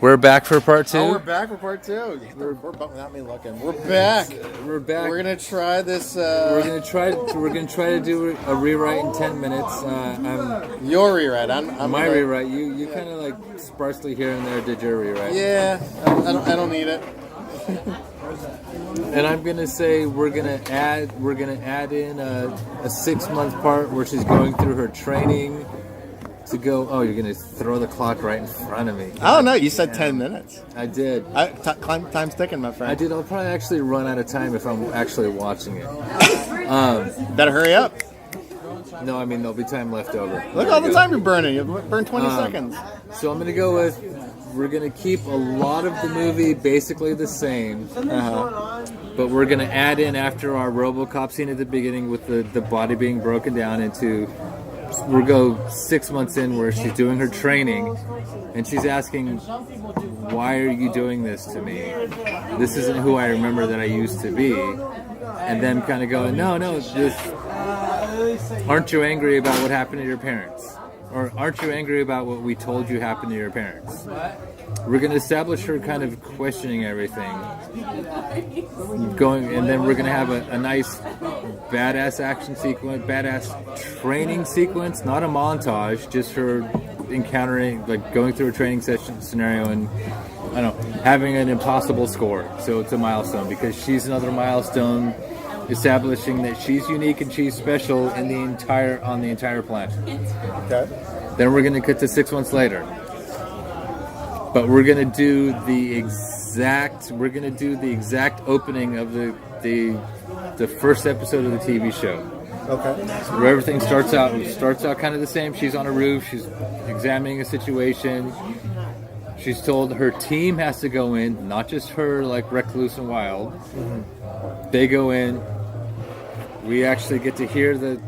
we're back for part 2. Oh, we're back for part 2. We're without me looking. We're back. We're back. We're gonna try this. We're gonna try to do a rewrite in 10 minutes. I'm Your rewrite. I'm my gonna- rewrite. You kind of like sparsely here and there did your rewrite. Yeah, I don't need it. And I'm gonna say we're gonna add in a 6-month part where she's going through her training to go. Oh, you're gonna throw the clock right in front of me. I don't know. You said 10 minutes. I did. Time's ticking, my friend. I did. I'll probably actually run out of time if I'm actually watching it. Better hurry up. No, I mean there'll be time left over. Look all the time you're burning. You burned 20 seconds. So I'm gonna go with. We're gonna keep a lot of the movie basically the same, but we're gonna add in after our RoboCop scene at the beginning with the body being broken down into. We'll go 6 months in where she's doing her training, and she's asking, "Why are you doing this to me? This isn't who I remember that I used to be." And then kind of going, "No, this. Aren't you angry about what happened to your parents?" Or aren't you angry about what we told you happened to your parents? We're going to establish her kind of questioning everything. And then we're going to have a nice badass action sequence, badass training sequence, not a montage, just her encountering, like going through a training session scenario and, I don't know, having an impossible score. So it's a milestone because she's another milestone establishing that she's unique and she's special on the entire planet. Okay. Then we're going to cut to 6 months later. But we're going to do the exact opening of the first episode of the TV show. Okay. Where everything starts out kind of the same. She's on a roof, she's examining a situation. She's told her team has to go in, not just her like recluse and wild. Mm-hmm. They go in. We actually get to hear the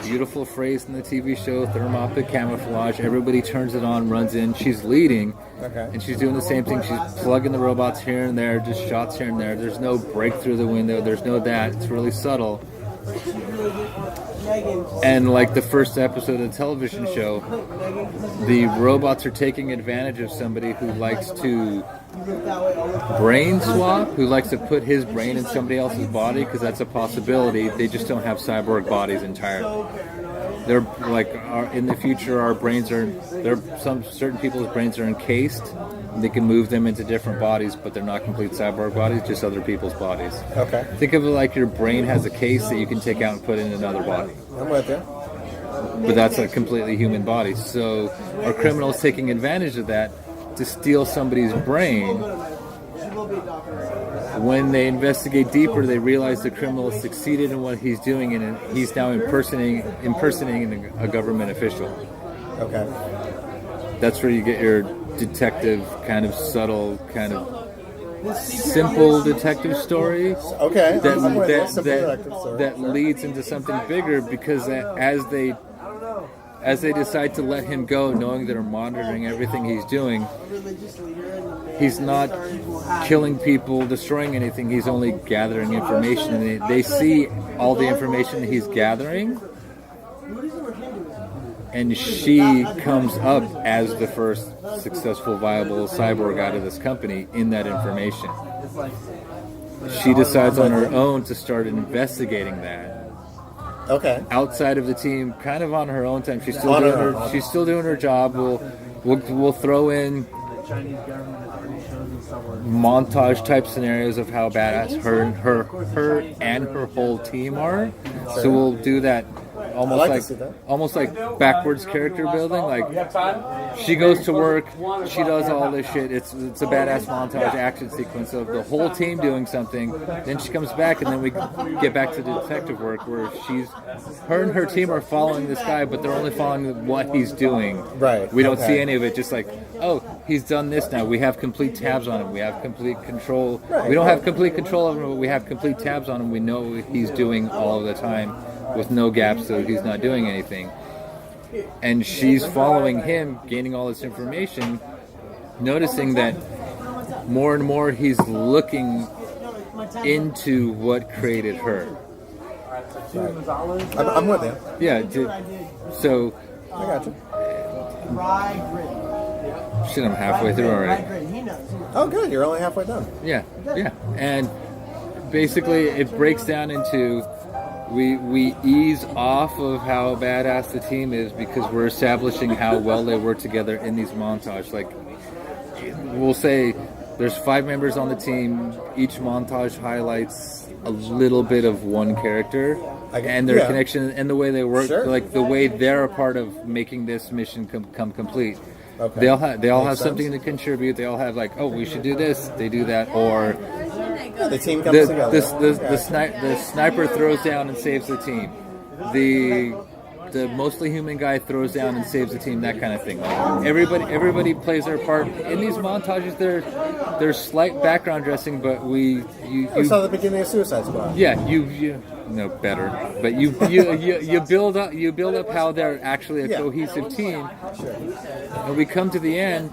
beautiful phrase in the TV show, thermoptic camouflage. Everybody turns it on, runs in. She's leading, and she's doing the same thing. She's plugging the robots here and there, just shots here and there. There's no break through the window. There's no that. It's really subtle. And like the first episode of the television show, the robots are taking advantage of somebody who likes to brain swap, who likes to put his brain in somebody else's body, because that's a possibility. They just don't have cyborg bodies entirely. They're like, in the future, our brains are, some certain people's brains are encased. They can move them into different bodies, but they're not complete cyborg bodies, just other people's bodies. Okay. Think of it like your brain has a case that you can take out and put in another body. I'm with you. But that's a completely human body. So our criminals taking advantage of that to steal somebody's brain. When they investigate deeper, they realize the criminal has succeeded in what he's doing, and he's now impersonating a government official. Okay. That's where you get your detective, kind of subtle, kind of simple detective story. Okay. That leads into something bigger, because as they decide to let him go, knowing they're monitoring everything he's doing, he's not killing people, destroying anything. He's only gathering information, and they see all the information that he's gathering. And she comes up as the first successful, viable cyborg out of this company in that information. She decides on her own to start investigating that. Okay. Outside of the team, kind of on her own time. She's still doing her job. We'll throw in montage type scenarios of how badass her and her whole team are. So we'll do that almost like backwards character building. Like she goes to work, she does all this shit. It's a badass montage action sequence of the whole team doing something. Then she comes back, and then we get back to the detective work where her and her team are following this guy, but they're only following what he's doing. Right. We don't see any of it. Just like, oh, he's done this now. We have complete tabs on him. We have complete control. We don't have complete control of him, but we have complete tabs on him. We know what he's doing all of the time with no gaps, so he's not doing anything. And she's following him, gaining all this information, noticing that more and more he's looking into what created her. Right. I'm with you. Yeah. So. I got you. Shit, I'm halfway through already. Oh, good. You're only halfway done. Yeah. And basically, it breaks down into we ease off of how badass the team is because we're establishing how well they work together in these montages. Like, we'll say there's 5 members on the team. Each montage highlights a little bit of one character and their connection and the way they work, like the way they're a part of making this mission come complete. Okay. They all have something to contribute. They all have like, oh, we should do this. They do that, or the team comes together. The sniper throws down and saves the team. The mostly human guy throws down and saves the team. That kind of thing. Like everybody plays their part in these montages. There's slight background dressing, but we saw the beginning of Suicide Squad. Yeah, you know better, but you build up how they're actually a cohesive team. Sure. And we come to the end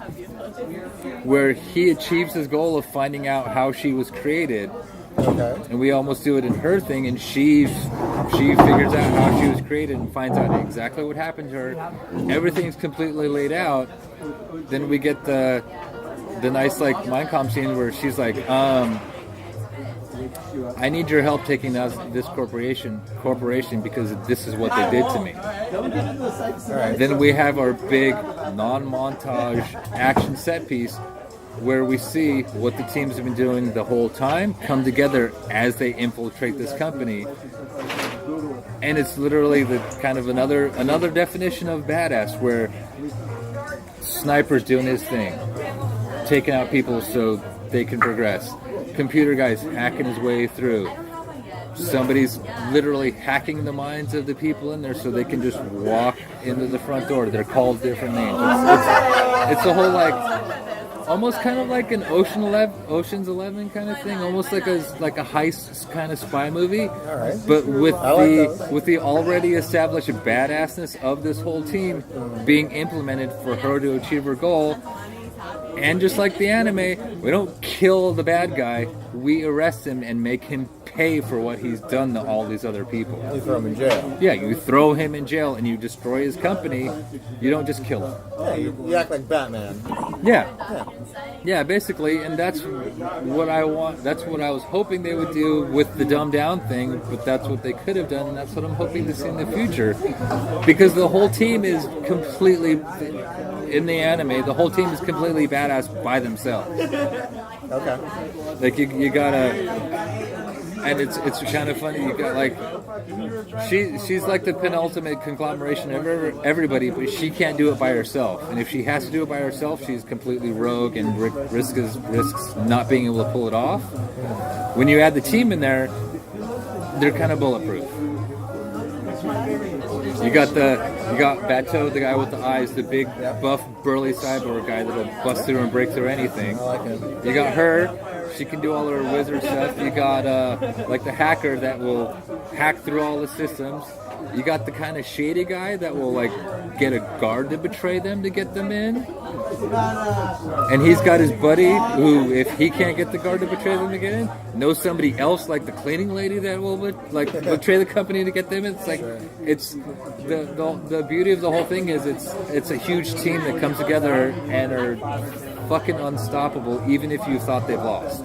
where he achieves his goal of finding out how she was created. Okay. And we almost do it in her thing, and she figures out how she was created and finds out exactly what happened to her. Everything's completely laid out. Then we get the nice like Mindcom scene where she's like, I need your help taking this corporation because this is what they did to me. Right. Then we have our big non-montage action set piece where we see what the teams have been doing the whole time come together as they infiltrate this company. And it's literally the kind of another definition of badass where Sniper's doing his thing, taking out people so they can progress. Computer guy's hacking his way through. Somebody's literally hacking the minds of the people in there so they can just walk into the front door. They're called different names. It's a whole like almost kind of like an Ocean's 11 kind of thing, almost like a heist kind of spy movie. All right. But with the already established badassness of this whole team being implemented for her to achieve her goal. And just like the anime, we don't kill the bad guy. We arrest him and make him pay for what he's done to all these other people. You throw him in jail. Yeah, you throw him in jail and you destroy his company. You don't just kill him. Yeah, you act like Batman. Yeah, basically, and that's what I want. That's what I was hoping they would do with the dumbed down thing, but that's what they could have done, and that's what I'm hoping to see in the future. Because the whole team is completely, in the anime, the whole team is completely badass by themselves. Okay. Like, you gotta... And it's kind of funny. You got like she's like the penultimate conglomeration of everybody, but she can't do it by herself. And if she has to do it by herself, she's completely rogue and risks not being able to pull it off. When you add the team in there, they're kind of bulletproof. You got Bateau, the guy with the eyes, the big buff burly cyborg guy that'll bust through and break through anything. I like him. You got her. She can do all her wizard stuff. You got like the hacker that will hack through all the systems. You got the kind of shady guy that will like get a guard to betray them to get them in. And he's got his buddy who, if he can't get the guard to betray them to get in, knows somebody else like the cleaning lady that will like betray the company to get them in. It's like it's the beauty of the whole thing is it's a huge team that comes together and are fucking unstoppable, even if you thought they've lost.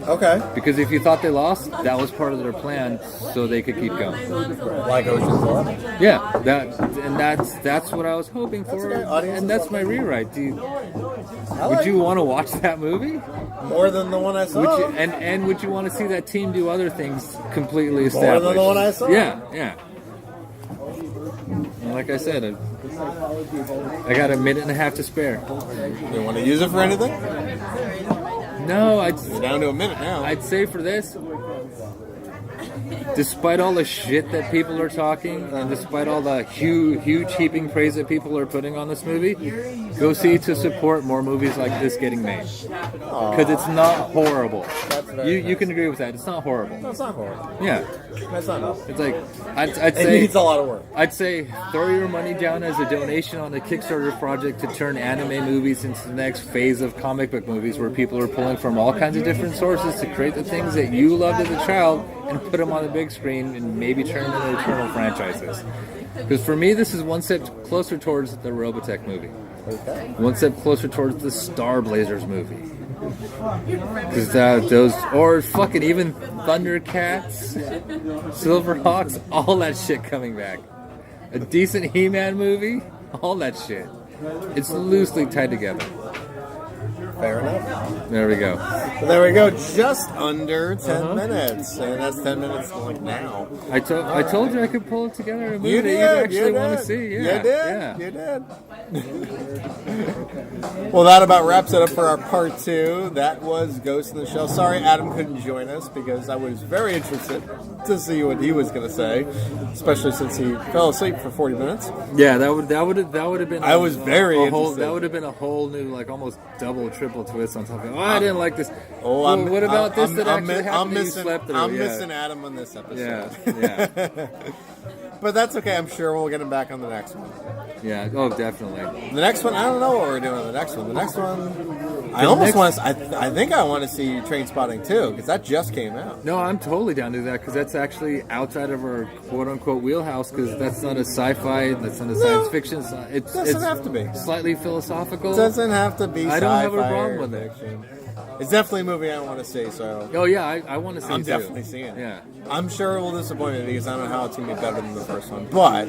Okay. Because if you thought they lost, that was part of their plan, so they could keep going. Like Ocean's 11. Yeah, that's what I was hoping for, and that's my rewrite. Would you want to watch that movie? More than the one I saw. And would you want to see that team do other things completely established? More than the one I saw. Yeah. And like I said, I got a minute and a half to spare. You want to use it for anything? No, You're down to a minute now. I'd say for this, despite all the shit that people are talking, and despite all the huge heaping praise that people are putting on this movie, go see to support more movies like this getting made. Because it's not horrible. You can agree with that. It's not horrible. No, it's not horrible. Yeah. That's not. It's like, I'd say... It needs a lot of work. I'd say throw your money down as a donation on a Kickstarter project to turn anime movies into the next phase of comic book movies where people are pulling from all kinds of different sources to create the things that you loved as a child and put them on the big screen and maybe turn them into eternal franchises. Because for me, this is one step closer towards the Robotech movie. Okay. One step closer towards the Star Blazers movie. Because those, or fucking even Thundercats, Silverhawks, all that shit coming back. A decent He-Man movie, all that shit. It's loosely tied together. Fair enough. There we go. There we go. Just under 10 minutes, and that's 10 minutes like now. I told you I could pull it together in a movie You that did. you actually want to see. Yeah, You did. Well, that about wraps it up for our part 2. That was Ghost in the Shell. Sorry, Adam couldn't join us because I was very interested to see what he was going to say, especially since he fell asleep for 40 minutes. Yeah, that would have been. I was very interested. That would have been a whole new, like almost double, triple twist on top of. Oh, I didn't like this. Oh, what about this that actually happened? I'm that you slept through? I'm missing Adam on this episode. Yeah. But that's okay. I'm sure we'll get him back on the next one. Yeah. Oh, definitely. The next one, I don't know what we're doing on the next one. The next one, I almost want to. I think I want to see Train Spotting too because that just came out. No, I'm totally down to that because that's actually outside of our quote unquote wheelhouse because that's not a sci-fi, that's not a science fiction. It doesn't have to be. Slightly philosophical. It doesn't have to be. I don't have a sci-fi problem or with it. fiction. It's definitely a movie I want to see. So. Oh yeah, I want to see. I'm it definitely too. seeing it. Yeah. I'm sure it will disappoint me because I don't know how it's going to be better than the first one. But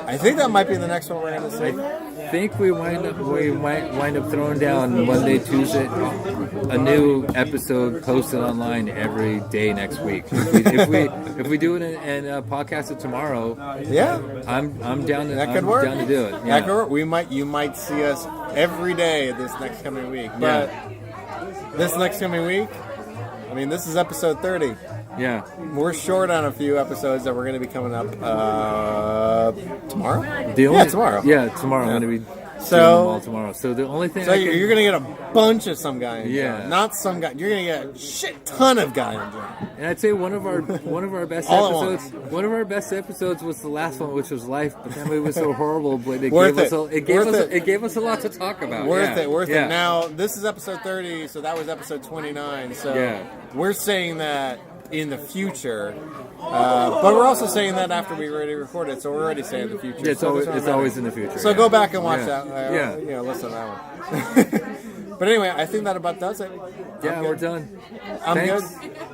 I think that might be the next one we're going to see. I think we might wind up throwing down Monday, Tuesday, a new episode posted online every day next week. If we do it and podcast it tomorrow, yeah, I'm down to that could work. Down to do it. Yeah. That could work. You might see us every day this next coming week. But this next coming week, I mean, this is episode 30. Yeah. We're short on a few episodes that we're going to be coming up tomorrow? Tomorrow. Yeah, tomorrow. I'm going to be doing them all tomorrow. So the only thing you're going to get a bunch of some guy in John. Not some guy. You're going to get a shit ton of guy in John. And I'd say one of our best episodes. One of our best episodes was the last one, which was Life. But that movie was so horrible. But it gave us a lot to talk about. Worth it. Now this is episode 30, so that was episode 29. So we're saying that in the future, but we're also saying that after we already recorded it, so we're already saying the future. Yeah, it's always in the future. So go back and watch that. Listen to that one. But anyway, I think that about does it. Yeah, we're done. I'm good.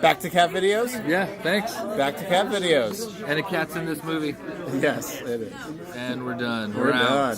Back to cat videos? Yeah, thanks. Back to cat videos. And a cat's in this movie. Yes, it is. And we're done. We're out. done.